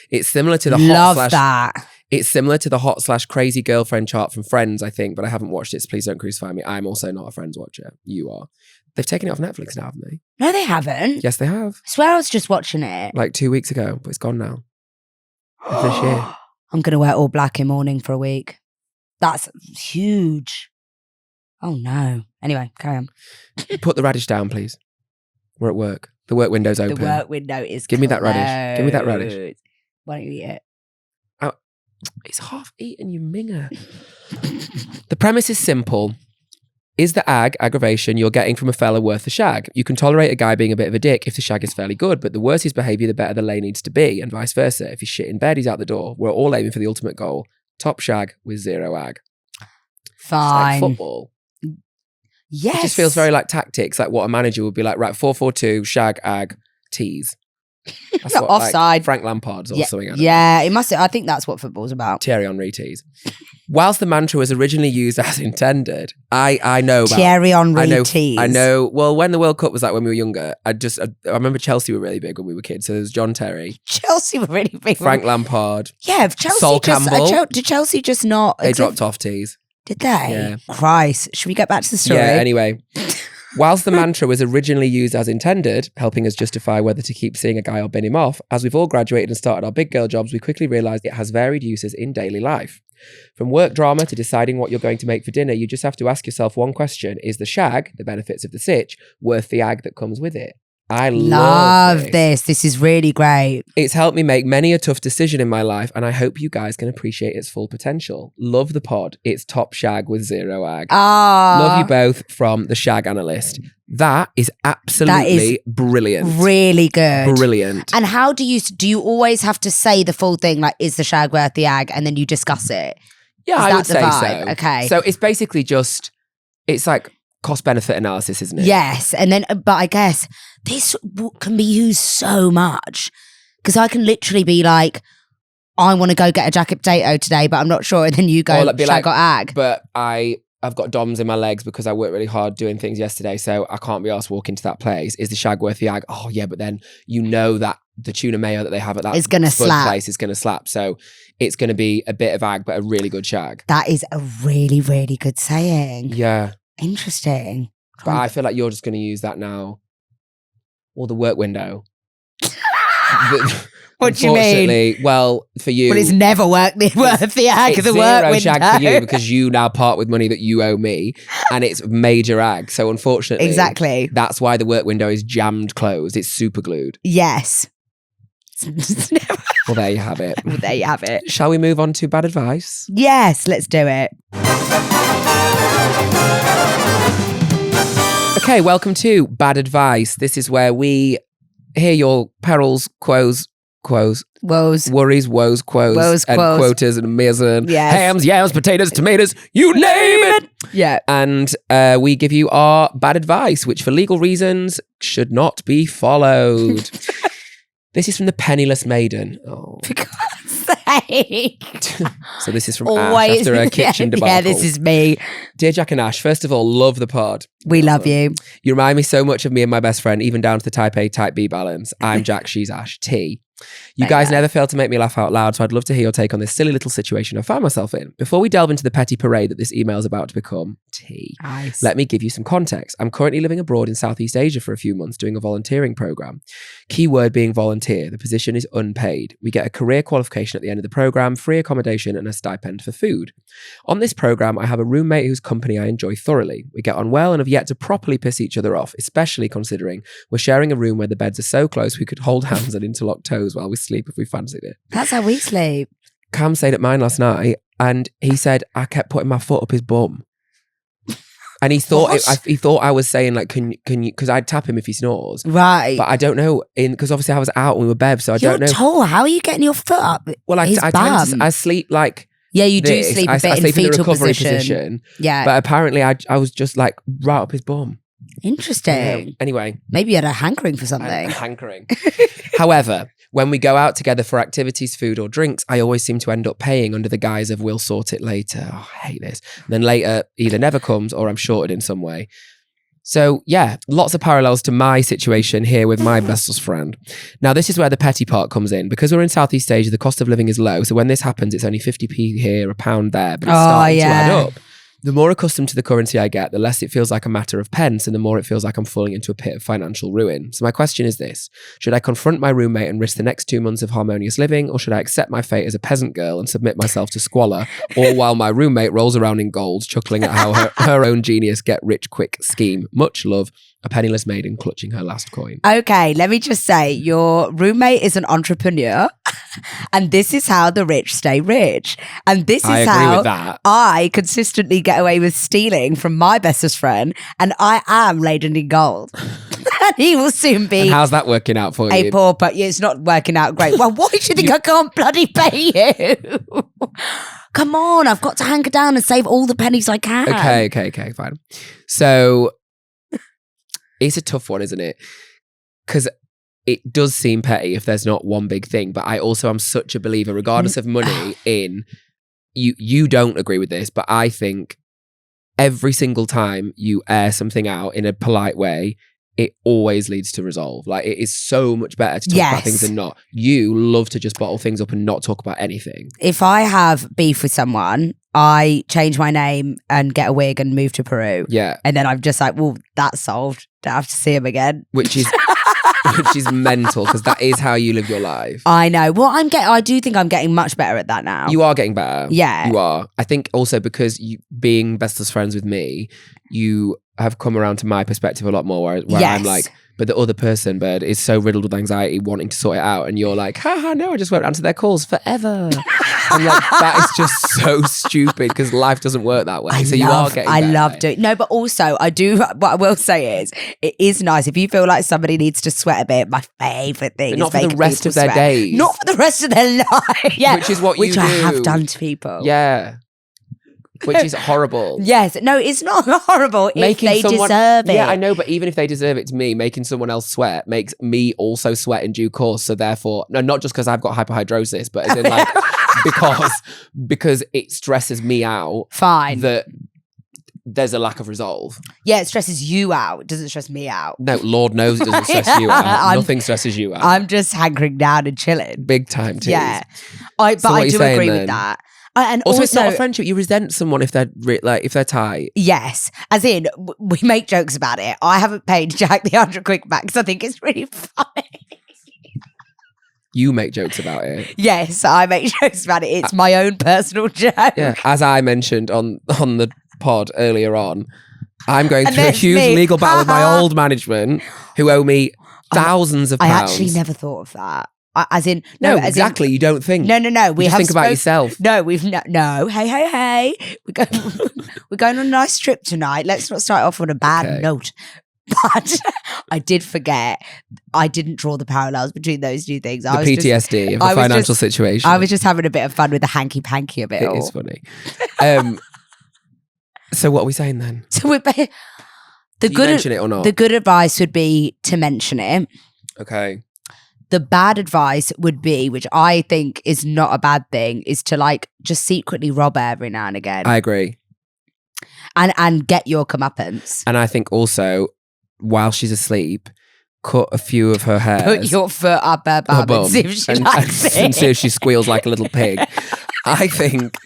It's similar to the It's similar to the hot/crazy girlfriend chart from Friends, I think, but I haven't watched it, so please don't crucify me. I'm also not a Friends watcher. You are. They've taken it off Netflix now, haven't they? No, they haven't. Yes, they have. I swear I was just watching it. Like 2 weeks ago, but it's gone now. This year. I'm going to wear all black in mourning for a week. That's huge. Oh, no. Anyway, carry on. Put the radish down, please. We're at work. The work window's open. The work window is Give me that radish. Give me that radish. Why don't you eat it? Oh, it's half eaten, you minger. The premise is simple. Is the aggravation you're getting from a fella worth the shag? You can tolerate a guy being a bit of a dick if the shag is fairly good, but the worse his behaviour, the better the lay needs to be, and vice versa. If he's shit in bed, he's out the door. We're all aiming for the ultimate goal. Top shag with zero ag. Fine. It's like football. Yes. It just feels very like tactics, like what a manager would be like, right, 4-4-2, shag, ag, tease. That's what, offside. Like, Frank Lampard's or something. Yeah, it must. I think that's what football's about. Thierry Henry tease. Whilst the mantra was originally used as intended, I know about Thierry Henry tease. I know. Well, when the World Cup was like when we were younger, I remember Chelsea were really big when we were kids. So there was John Terry, Chelsea were really big. Frank Lampard. Yeah, Chelsea. Sol Campbell. Did Chelsea just not? They dropped off tees. Did they? Yeah. Christ. Should we get back to the story? Yeah. Anyway. Whilst the mantra was originally used as intended, helping us justify whether to keep seeing a guy or bin him off, as we've all graduated and started our big girl jobs, we quickly realised it has varied uses in daily life. From work drama to deciding what you're going to make for dinner, you just have to ask yourself one question. Is the shag, the benefits of the sitch, worth the ag that comes with it? I Love this. This is really great. It's helped me make many a tough decision in my life, and I hope you guys can appreciate its full potential. Love the pod. It's top shag with zero ag. Love you both from the Shag Analyst. That is absolutely brilliant. Really good. Brilliant. And how do you always have to say the full thing, like, is the shag worth the ag, and then you discuss it? Yeah, I would say so. Okay. So it's basically just, it's like cost-benefit analysis, isn't it? Yes. And then, but I guess this can be used so much, because I can literally be like, I want to go get a jacket potato today, but I'm not sure. And then you go, shag or ag. But I've got DOMs in my legs because I worked really hard doing things yesterday, so I can't be asked to walk into that place. Is the shag worth the ag? Oh yeah, but then you know that the tuna mayo that they have at that is going to slap. place is going to slap. So it's going to be a bit of ag, but a really good shag. That is a really, really good saying. Yeah. Interesting. But I feel like you're just going to use that now. Or the work window. What do you mean? Well, for you... Well, it's never worth the ag of the work window. It's zero shag for you because you now part with money that you owe me, and it's major ag. So unfortunately... Exactly. That's why the work window is jammed closed. It's super glued. Yes. Well, there you have it. Well, there you have it. Shall we move on to bad advice? Yes, let's do it. Okay, welcome to Bad Advice. This is where we hear your perils, woes, worries, woes, quos, and quotas and amazing. Yes. Hams, yams, potatoes, tomatoes, you name it. Yeah. And we give you our bad advice, which for legal reasons should not be followed. This is from the Penniless Maiden. Oh. For God's sake. So this is from Ash after a kitchen debacle. Yeah, this is me. Dear Jack and Ash, first of all, love the pod. We love you. You remind me so much of me and my best friend, even down to the type A, type B balance. I'm Jack, she's Ash. T. You guys never fail to make me laugh out loud, so I'd love to hear your take on this silly little situation I found myself in. Before we delve into the petty parade that this email is about to become, Nice. Let me give you some context. I'm currently living abroad in Southeast Asia for a few months doing a volunteering program. Keyword being volunteer. The position is unpaid. We get a career qualification at the end of the program, free accommodation and a stipend for food. On this program, I have a roommate whose company I enjoy thoroughly. We get on well and have yet to properly piss each other off, especially considering we're sharing a room where the beds are so close we could hold hands and interlock toes while we sleep if we fancied it. That's how we sleep. Cam stayed at mine last night and he said I kept putting my foot up his bum. And he thought he thought I was saying like, can you? Because I'd tap him if he snores, right? But I don't know, because obviously I was out when we were bebs, so I don't know. You're tall. How are you getting your foot up? Well, I sleep like you this. do sleep a bit I in sleep fetal in a recovery position. Yeah, but apparently I was just like right up his bum. Interesting. Anyway, maybe you had a hankering for something. Hankering. However, when we go out together for activities, food or drinks, I always seem to end up paying under the guise of we'll sort it later. Oh, I hate this. And then later either never comes or I'm shorted in some way. So yeah, lots of parallels to my situation here with my bestest friend. Now this is where the petty part comes in. Because we're in Southeast Asia, the cost of living is low. So when this happens, it's only 50p here, £1 there, but it's starting to add up. The more accustomed to the currency I get, the less it feels like a matter of pence and the more it feels like I'm falling into a pit of financial ruin. So my question is this: should I confront my roommate and risk the next 2 months of harmonious living, or should I accept my fate as a peasant girl and submit myself to squalor, all while my roommate rolls around in gold, chuckling at how her own genius get-rich-quick scheme? Much love, a penniless maiden clutching her last coin. Okay, let me just say, your roommate is an entrepreneur. And this is how the rich stay rich. And this is how I consistently get away with stealing from my bestest friend. And I am laden in gold. And he will soon be. And how's that working out for you? A pauper. Yeah, it's not working out great. Well, why do you think I can't bloody pay you? Come on, I've got to hanker down and save all the pennies I can. Okay, fine. So it's a tough one, isn't it? Because it does seem petty if there's not one big thing, but I also am such a believer, regardless of money, in you don't agree with this, but I think every single time you air something out in a polite way, it always leads to resolve. Like, it is so much better to talk about things than not. You love to just bottle things up and not talk about anything. If I have beef with someone, I change my name and get a wig and move to Peru. Yeah. And then I'm just like, well, that's solved. Don't have to see him again. Which is which is mental because that is how you live your life. I know. Well, I do think I'm getting much better at that now. You are getting better. Yeah. You are. I think also because you being bestest friends with me, you have come around to my perspective a lot more where Yes. I'm like, but the other person, Bird, is so riddled with anxiety wanting to sort it out. And you're like, haha, no, I just won't answer their calls forever. I'm like, that is just so stupid because life doesn't work that way. You are getting I better. love doing. No, but also I do. What I will say is, it is nice if you feel like somebody needs to sweat a bit. My favourite thing But is not for the making rest people of their sweat. days. Not for the rest of their life. Yeah, Which is what which you I do. have done to people. Yeah. Which is horrible. Yes. No, it's not horrible if they deserve it. Yeah, I know, but even if they deserve it to me, making someone else sweat makes me also sweat in due course. So therefore, no, not just because I've got hyperhidrosis, but as in like because it stresses me out. Fine. That there's a lack of resolve. Yeah, it stresses you out. It doesn't stress me out. No, Lord knows it doesn't stress you out. Nothing stresses you out. I'm just hankering down and chilling. Big time too. Yeah. But So what I are you do saying agree then? with that. And Also, it's not a friendship. You resent someone if they're if they're tight. yes, as in we make jokes about it. I haven't paid Jack the 100 quid back because I think it's really funny. You make jokes about it. Yes, I make jokes about it. It's my own personal joke. Yeah, as I mentioned on the pod earlier on, I'm going And through a there's huge me. legal battle with my old management who owe me thousands of I pounds. actually never thought of that. As in, No, as exactly. You don't think. In, no. We You just have think about yourself. No, we've no. Hey. We're going on a nice trip tonight. Let's not start off on a bad Okay. note. But I did forget. I didn't draw the parallels between those two things. The I was PTSD of I the was financial just- situation. I was just having a bit of fun with the hanky panky of it It all. is funny. So what are we saying then? So we're the Do you good. mention it or not? The good advice would be to mention it. Okay. The bad advice would be, which I think is not a bad thing, is to like just secretly rob her every now and again, I agree. and get your comeuppance. And I think also, while she's asleep, cut a few of her hairs. Put your foot up her her bum bum and see if she and likes it. see if she squeals like a little pig. I think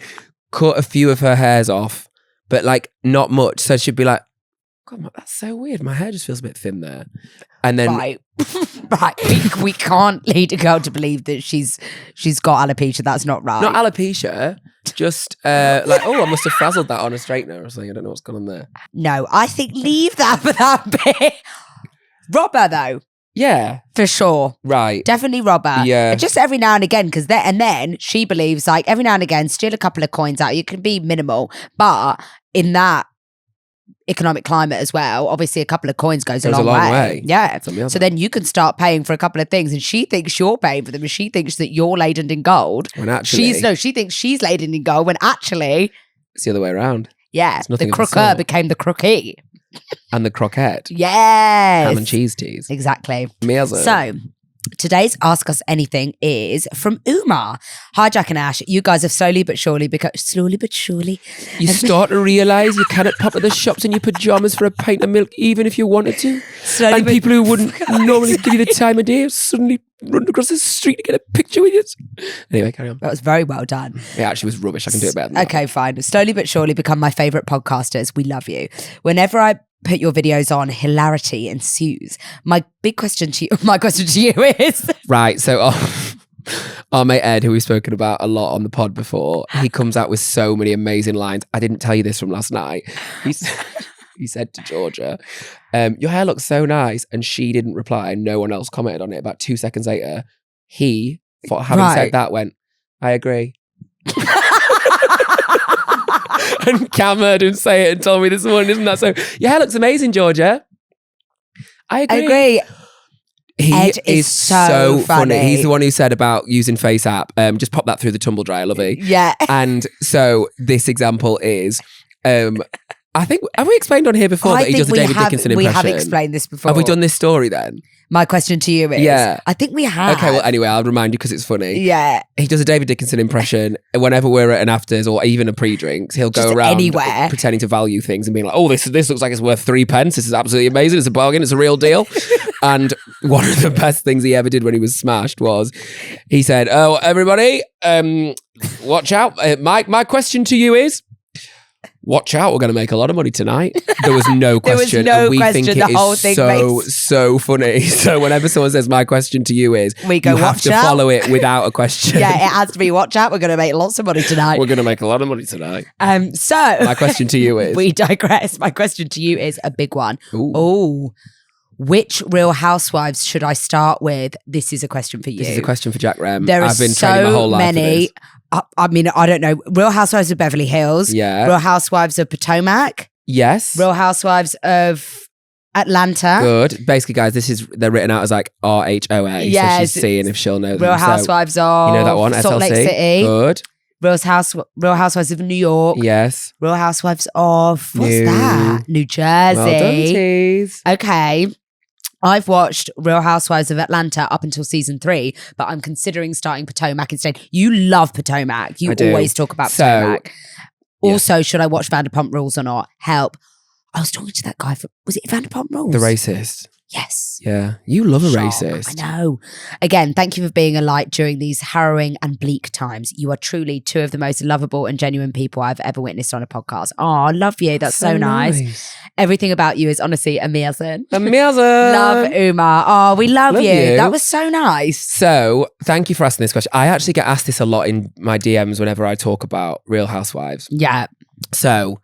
cut a few of her hairs off, but like not much. So she'd be like, God, that's so weird. My hair just feels a bit thin there. And then Right. We can't lead a girl to believe that she's got alopecia. That's not right. not alopecia, just like, oh, I must have frazzled that on a straightener or something. I don't know what's going on there. No, I think leave that for that bit. Rob her though, Yeah, for sure. right. Definitely rob her. Yeah. Just every now and again, because then she believes like every now and again, steal a couple of coins out. You can be minimal, but in that economic climate as well, obviously a couple of coins goes a long way. Yeah. Something else. So then you can start paying for a couple of things, and she thinks you're paying for them, and she thinks that you're laden in gold. When actually, She thinks she's laden in gold when actually, it's the other way around. yeah, It's the nothing of the crooker sort. became the crookie. And the croquette, Yes. ham and cheese teas. Exactly. Amazing. So today's Ask Us Anything is from Umar. Hi, Jack and Ash. You guys have slowly but surely You start to realise you cannot pop at the shops in your pyjamas for a pint of milk, even if you wanted to. Slowly And but- people who wouldn't normally give you the time of day have suddenly run across the street to get a picture with you. Anyway, carry on. That was very well done. It actually was rubbish. I can do it better than that. Okay, fine. Slowly but surely become my favourite podcasters. We love you. Whenever I put your videos on, hilarity ensues. My question to you is Right, so our mate Ed, who we've spoken about a lot on the pod before, he comes out with so many amazing lines. I didn't tell you this from last night. He said to Georgia, your hair looks so nice, and she didn't reply, and no one else commented on it. About 2 seconds later, he, for having Right. said that, went, I agree. And Cam heard him say it and told me this morning, isn't that so? Your hair looks amazing, Georgia. I I agree. agree. He Ed is so funny. He's the one who said about using Face App. Just pop that through the tumble dryer, lovey. Yeah. And so this example is, I think, have we explained on here before that he does a David Dickinson we impression? have explained this before. Have we done this story then? My question to you is, Yeah. I think we have. Okay, well, anyway, I'll remind you because it's funny. Yeah. He does a David Dickinson impression whenever we're at an afters or even a pre-drinks. He'll go Just around anywhere. pretending to value things and being like, oh, this looks like it's worth 3 pence. This is absolutely amazing. It's a bargain. It's a real deal. And one of the best things he ever did when he was smashed was he said, oh, everybody, watch out. My question to you is, watch out, we're going to make a lot of money tonight. There was no There was question. no and we question. think The it whole is thing so funny. So whenever someone says, my question to you is, We go, you have watch to out. follow it without a question. Yeah, it has to be. Watch out, we're going to make lots of money tonight. We're going to make a lot of money tonight. So My question to you is... we digress. My question to you is a big one. Ooh. Oh, which Real Housewives should I start with? This is a question for you. This is a question for Jack Rem. There are I've been training my whole so life for many. this. I mean, I don't know. Real Housewives of Beverly Hills. Yeah. Real Housewives of Potomac. Yes. Real Housewives of Atlanta. Good. Basically, guys, they're written out as like RHOA. Yes. So she's seeing if she'll know them. Real So, Housewives of you know that one? Salt SLC. Lake City. Good. Real Housewives of New York. Yes. Real Housewives of New- that? New Jersey. Well done, tease. Okay. I've watched Real Housewives of Atlanta up until season 3, but I'm considering starting Potomac instead. You love Potomac. You I do. always talk about So, Potomac. yeah. Also, should I watch Vanderpump Rules or not? Help. I was talking to that guy was it Vanderpump Rules? The racist. Yes. Yeah. You love a Shock. racist. I know. Again, thank you for being a light during these harrowing and bleak times. You are truly two of the most lovable and genuine people I've ever witnessed on a podcast. Oh, I love you. That's so nice. Everything about you is honestly amazing. Amazing. Love Uma. Oh, we love you. you. That was so nice. So, thank you for asking this question. I actually get asked this a lot in my DMs whenever I talk about Real Housewives. Yeah. So,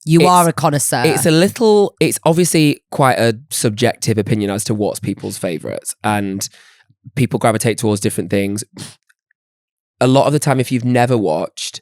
You It's- are a connoisseur. it's obviously quite a subjective opinion as to what's people's favourites, and people gravitate towards different things. A lot of the time, if you've never watched,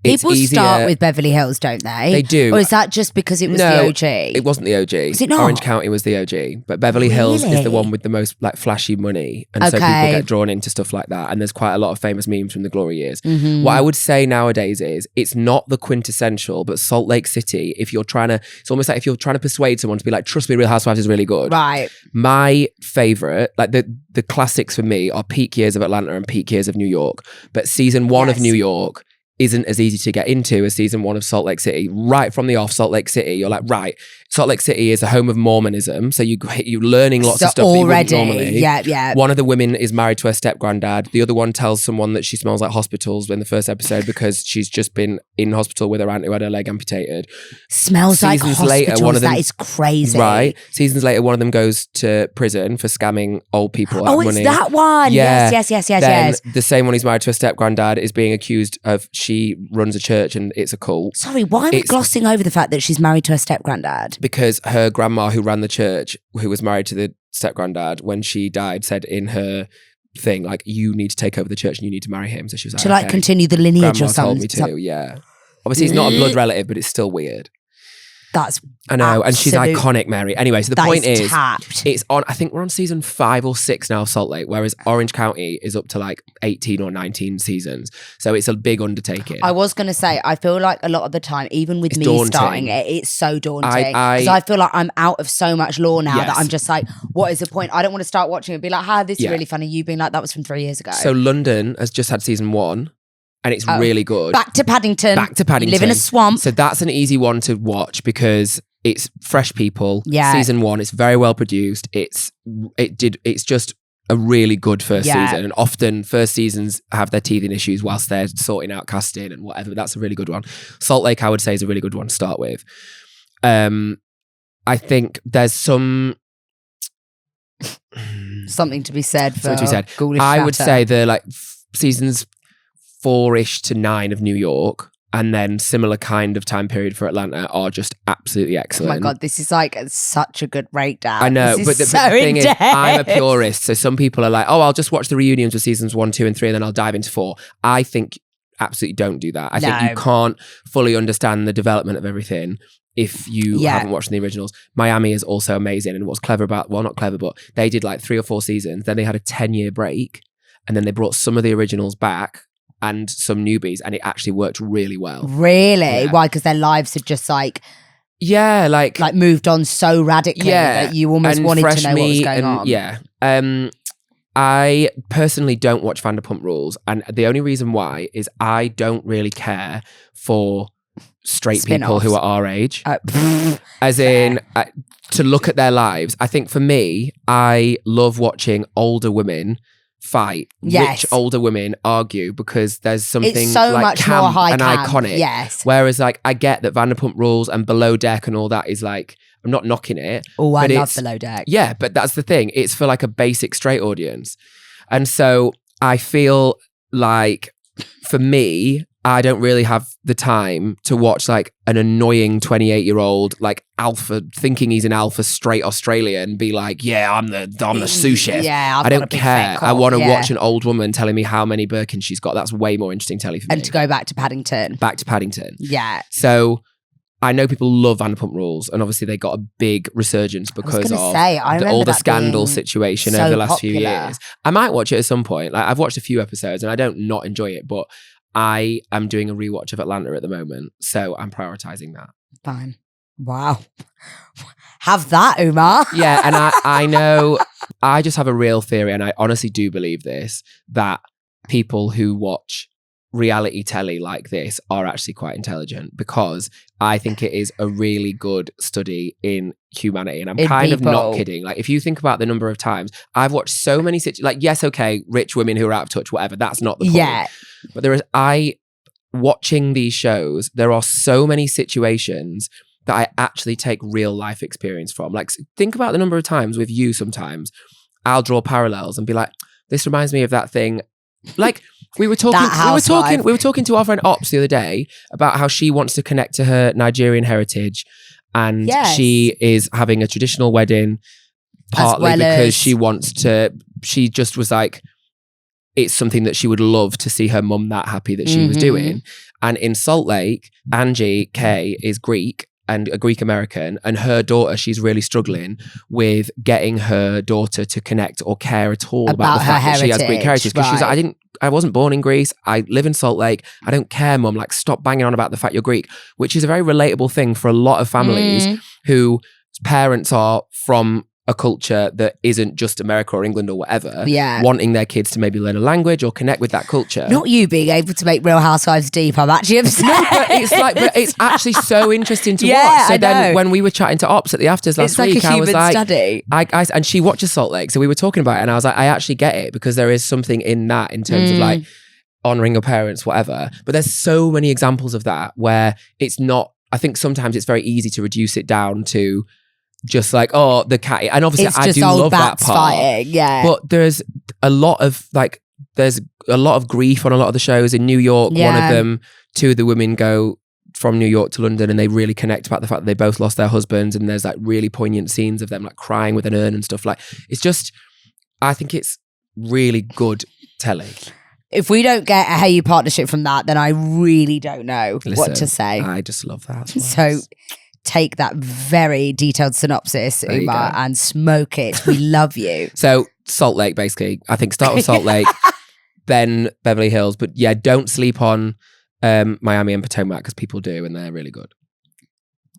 it's People easier. start with Beverly Hills, don't they? They do. Or is that just because it was No, the OG? It wasn't the OG. Was it not? Orange County was the OG, but Beverly Hills is the Really? one with the most like flashy money, and so people Okay. get drawn into stuff like that. And there's quite a lot of famous memes from the glory years. Mhm. What I would say nowadays is it's not the quintessential, but Salt Lake City. If you're trying to, it's almost like if you're trying to persuade someone to be like, trust me, Real Housewives is really good. Right. My favorite, like the classics for me, are peak years of Atlanta and peak years of New York. But season 1 of Yes. New York isn't as easy to get into as season 1 of Salt Lake City. Right from the off, Salt Lake City, you're like, right, Salt Lake City is a home of Mormonism, so you're learning lots So of stuff that you wouldn't already, normally. yeah. One of the women is married to her step granddad. The other one tells someone that she smells like hospitals in the first episode because she's just been in hospital with her aunt who had her leg amputated. Smells like Seasons hospitals. later, one of them- That is crazy. Right. Seasons later, one of them goes to prison for scamming old people out Oh, of it's money. that one. Yeah. Yes. Then the same one who's married to a step granddad is being accused of she runs a church and it's a cult Sorry, why am I It's- glossing over the fact that she's married to her step granddad? because her grandma who ran the church, who was married to the step granddad, when she died, said in her thing, like, you need to take over the church and you need to marry him. So she was like, To like okay. continue the lineage Grandma or something. told me to, yeah. Obviously, it's not a blood relative, but it's still weird. That's I know, and she's absolute- iconic, Mary. Anyway, so the that point is is, tapped. it's on. I think we're on season 5 or 6 now of Salt Lake, whereas Orange County is up to like 18 or 19 seasons. So it's a big undertaking. I was going to say, I feel like a lot of the time, even with It's me daunting. starting it, it's so daunting. I- Because I feel like I'm out of so much lore now that Yes. I'm just like, what is the point? I don't want to start watching and be like, this is Yeah. really funny. You being like, that was from 3 years ago. So London has just had season 1, and it's really good. Back to Paddington. Back to Paddington. You live in a swamp. So that's an easy one to watch because it's fresh people. Yeah. Season 1, it's very well produced. It's just a really good first Yeah. season. And often first seasons have their teething issues whilst they're sorting out casting and whatever. But that's a really good one. Salt Lake, I would say, is a really good one to start with. I think there's some Something to be said for Something to be said. ghoulish I would chatter. say the like seasons 4-ish to 9 of New York, and then similar kind of time period for Atlanta are just absolutely Oh excellent. my God, this is like such a good breakdown. I know, This but is the, so but the thing is, in-depth. I'm a purist. So some people are like, oh, I'll just watch the reunions with seasons 1, 2, and 3, and then I'll dive into 4. I think absolutely don't do that. I think you No. can't fully understand the development of everything if you Yeah. haven't watched the originals. Miami is also amazing. And what's clever about, well, not clever, but they did like 3 or 4 seasons. Then they had a 10-year break, and then they brought some of the originals back and some newbies, and it actually worked really well. Really? Yeah. Why? Because their lives had just like Yeah, like moved on so radically yeah, that you almost and wanted fresh to know what was meat going and- on. Yeah. I personally don't watch Vanderpump Rules, and the only reason why is I don't really care for straight people who Spin-offs. are our age. Pfft. As in, to look at their lives. I think for me, I love watching older women fight. Yes. Rich older women argue because there's something It's so like much camp more high and camp. iconic. Yes. Whereas like I get that Vanderpump Rules and Below Deck and all that is like, I'm not knocking it. Oh, I but love it's- Below Deck. Yeah, but that's the thing. It's for like a basic straight audience. And so I feel like for me, I don't really have the time to watch like an annoying 28-year-old like alpha thinking he's an alpha straight Australian be like, yeah, I'm the sous chef. Yeah, I've I got a don't big care. fat I cock, want to yeah. watch an old woman telling me how many Birkins she's got. That's way more interesting telly for me. And to go back to Paddington. Back to Paddington. Yeah. So I know people love Vanderpump Rules, and obviously they got a big resurgence because of I remember all the that scandal being situation so over the last few popular. years. I might watch it at some point. Like I've watched a few episodes and I don't not enjoy it, but I am doing a rewatch of Atlanta at the moment, so I'm prioritizing that. Fine. Wow. Have that, Umar. Yeah, and I know I just have a real theory, and I honestly do believe this, that people who watch reality telly like this are actually quite intelligent, because I think it is a really good study in humanity, and I'm In kind of not people. kidding. Like if you think about the number of times I've watched so many like, yes, okay, rich women who are out of touch, whatever, that's not the point. Yeah. But watching these shows, there are so many situations that I actually take real life experience from. Like think about the number of times with you sometimes I'll draw parallels and be like, this reminds me of that thing. Like we were talking to our friend Ops the other day about how she wants to connect to her Nigerian heritage, and Yes. she is having a traditional wedding partly well because as- she just was like, it's something that she would love to see her mum that happy that she was Mhm. doing. And in Salt Lake, Angie K is Greek and a Greek American, and her daughter, she's really struggling with getting her daughter to connect or care at all about the About her fact that she has Greek heritage. heritage, Because she's right. like, I wasn't born in Greece. I live in Salt Lake. I don't care, mum. Like, stop banging on about the fact you're Greek, which is a very relatable thing for a lot of families whose parents are from a culture that isn't just America or England or whatever, Yeah. wanting their kids to maybe learn a language or connect with that culture. Not you being able to make Real Housewives deep. I'm actually upset. But it's actually so interesting to Yeah, watch. So I then know. when we were chatting to Ops at the afters last It's like week, a I was human like, study. and she watches Salt Lake. So we were talking about it and I was like, I actually get it, because there is something in that in terms of like honoring your parents, whatever. But there's so many examples of that where it's not, I think sometimes it's very easy to reduce it down to just like, oh, the cat. And obviously It's I just do old love that bats part. fighting. Yeah. But there's a lot of grief on a lot of the shows in New York. One Yeah. of them, two of the women go from New York to London and they really connect about the fact that they both lost their husbands, and there's like really poignant scenes of them like crying with an urn and stuff. Like it's just, I think it's really good telly. If we don't get a Hey You partnership from that, then I really don't know what Listen, to say. I just love that. So take that very detailed synopsis, There you Umar, go. and smoke it. We love you. So Salt Lake, basically, I think start with Salt Lake, then Beverly Hills, but yeah, don't sleep on Miami and Potomac, because people do and they're really good.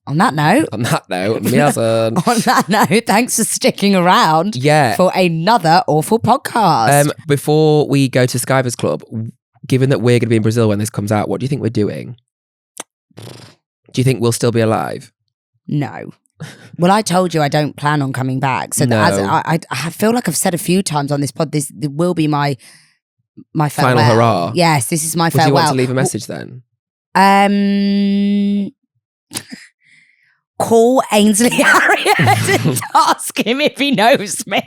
On that note, On that note, Miazen. on that note, thanks for sticking around Yeah. for another awful podcast. Before we go to Skyvers Club, given that we're going to be in Brazil when this comes out, what do you think we're doing? Do you think we'll still be alive? No. Well, I told you I don't plan on coming back. So No. I feel like I've said a few times on this pod, this will be my farewell. Final hurrah. Yes, this is my Would farewell. you want to leave a message then? Call Ainsley Harriott and ask him if he knows me.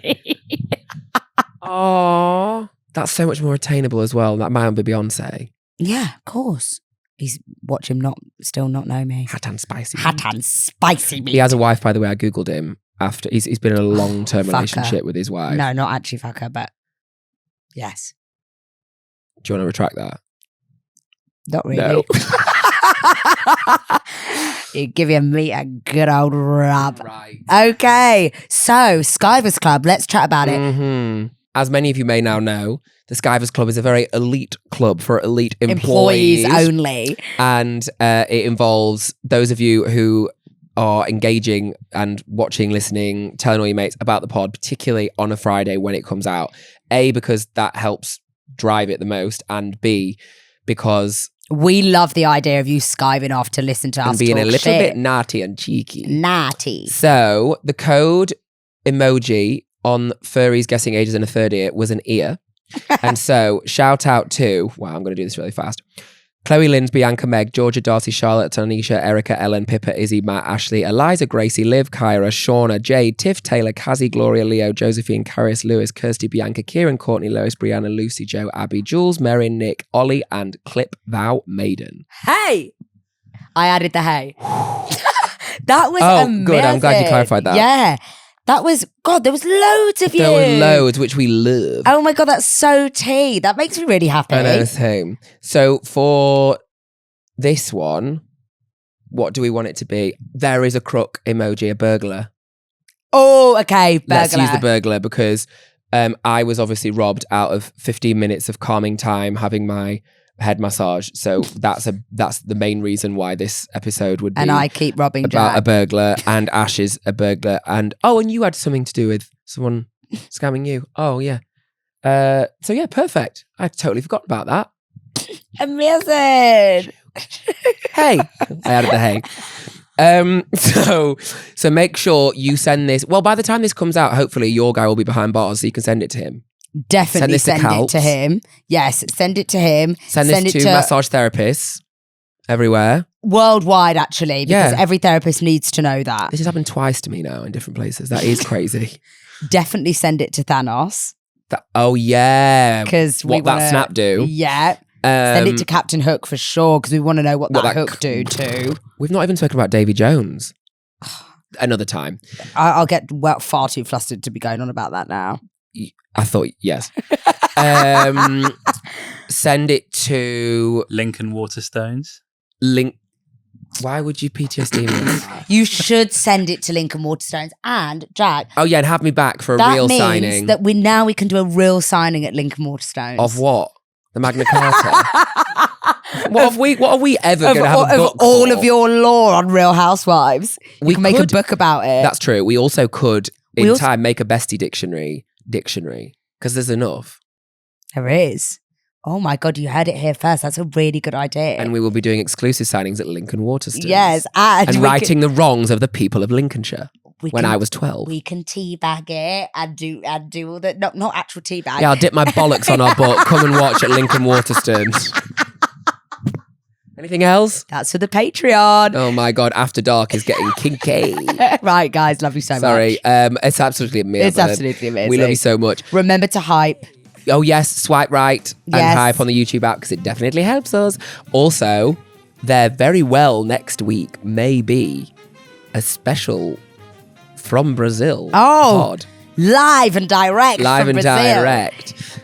Oh, that's so much more attainable as well. That might be Beyonce. Yeah, of course. He's watch him still not know me. Hot and spicy. Hot and spicy meat. He has a wife, by the way. I googled him after he's been in a long-term Fuck her. relationship with his wife. No, not actually fuck her, but yes. Do you want to retract that? Not really. No. You give your meat a good old rub. Right. Okay, so Skyvers Club, let's chat about it. Mhm. As many of you may now know, the Skyvers Club is a very elite club for elite Employees only. And it involves those of you who are engaging and watching, listening, telling all your mates about the pod, particularly on a Friday when it comes out. A, because that helps drive it the most, and B, because We love the idea of you skiving off to listen to us and being talk a little shit. bit naughty and cheeky. Naughty. So the code emoji on Furry's guessing ages in a third ear was an ear. And so, shout out to, wow, I'm going to do this really fast. Chloe, Linz, Bianca, Meg, Georgia, Darcy, Charlotte, Tanisha, Erica, Ellen, Pippa, Izzy, Matt, Ashley, Eliza, Gracie, Liv, Kyra, Shauna, Jade, Tiff, Taylor, Kazzy, Gloria, Leo, Josephine, Caris, Lewis, Kirsty, Bianca, Kieran, Courtney, Lois, Brianna, Lucy, Joe, Abby, Jules, Merrin, Nick, Ollie, and Clip Thou Maiden. Hey! I added the hey. That was amazing. Good. I'm glad you clarified that. Yeah. That was, God, there was loads of you. There were loads, which we love. Oh my God, that's so tea. That makes me really happy. I know, same. So for this one, what do we want it to be? There is a crook emoji, a burglar. Oh, okay. Burglar. Let's use the burglar because I was obviously robbed out of 15 minutes of calming time having my head massage. So that's the main reason why this episode would be. And I keep robbing about Jack. a burglar, and Ash is a burglar, and you had something to do with someone scamming you. Oh yeah. So yeah, perfect. I totally forgot about that. Amazing. Hey, I added the hey. So make sure you send this. Well, by the time this comes out, hopefully your guy will be behind bars, so you can send it to him. Definitely send it to him. Yes, send it to him. Send this to massage therapists everywhere. Worldwide, actually, because every therapist needs to know that. This has happened twice to me now in different places. That is crazy. Definitely send it to Thanos. Oh, yeah. Because what that snap do. Yeah. Send it to Captain Hook for sure, because we want to know what that hook do too. We've not even spoken about Davy Jones. Another time. I'll get far too flustered to be going on about that now. I thought, yes. Send it to Lincoln Waterstones. Why would you PTSD me? You should send it to Lincoln Waterstones and Jack. Oh yeah, and have me back for a real signing. That we can do a real signing at Lincoln Waterstones. Of what? The Magna Carta. What are we ever going to have a book of all for? of your lore on Real Housewives? We can make a book about it. That's true. We also could in time make a Bestie Dictionary because there's enough. There is. Oh my God, you heard it here first. That's a really good idea. And we will be doing exclusive signings at Lincoln Waterstones. Yes, and righting the wrongs of the people of Lincolnshire when I was 12. We can teabag it and do all the not actual teabag. Yeah, I'll dip my bollocks on our book. Come and watch at Lincoln Waterstones. Anything else? That's for the Patreon. Oh my God, After Dark is getting kinky. Right, guys, love you so much. Sorry, it's absolutely amazing. It's absolutely amazing. We love you so much. Remember to hype. Oh yes, swipe right and hype on the YouTube app because it definitely helps us. Also, there very well next week may be a special from Brazil pod. Live and direct from Brazil. Direct.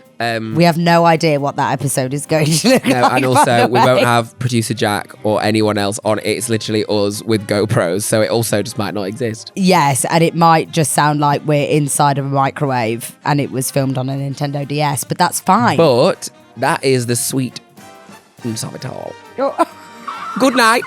We have no idea what that episode is going to look like. And also, we won't have producer Jack or anyone else on. It's literally us with GoPros, so it also just might not exist. Yes, and it might just sound like we're inside of a microwave and it was filmed on a Nintendo DS, but that's fine. But that is the sweet of it all. Good night.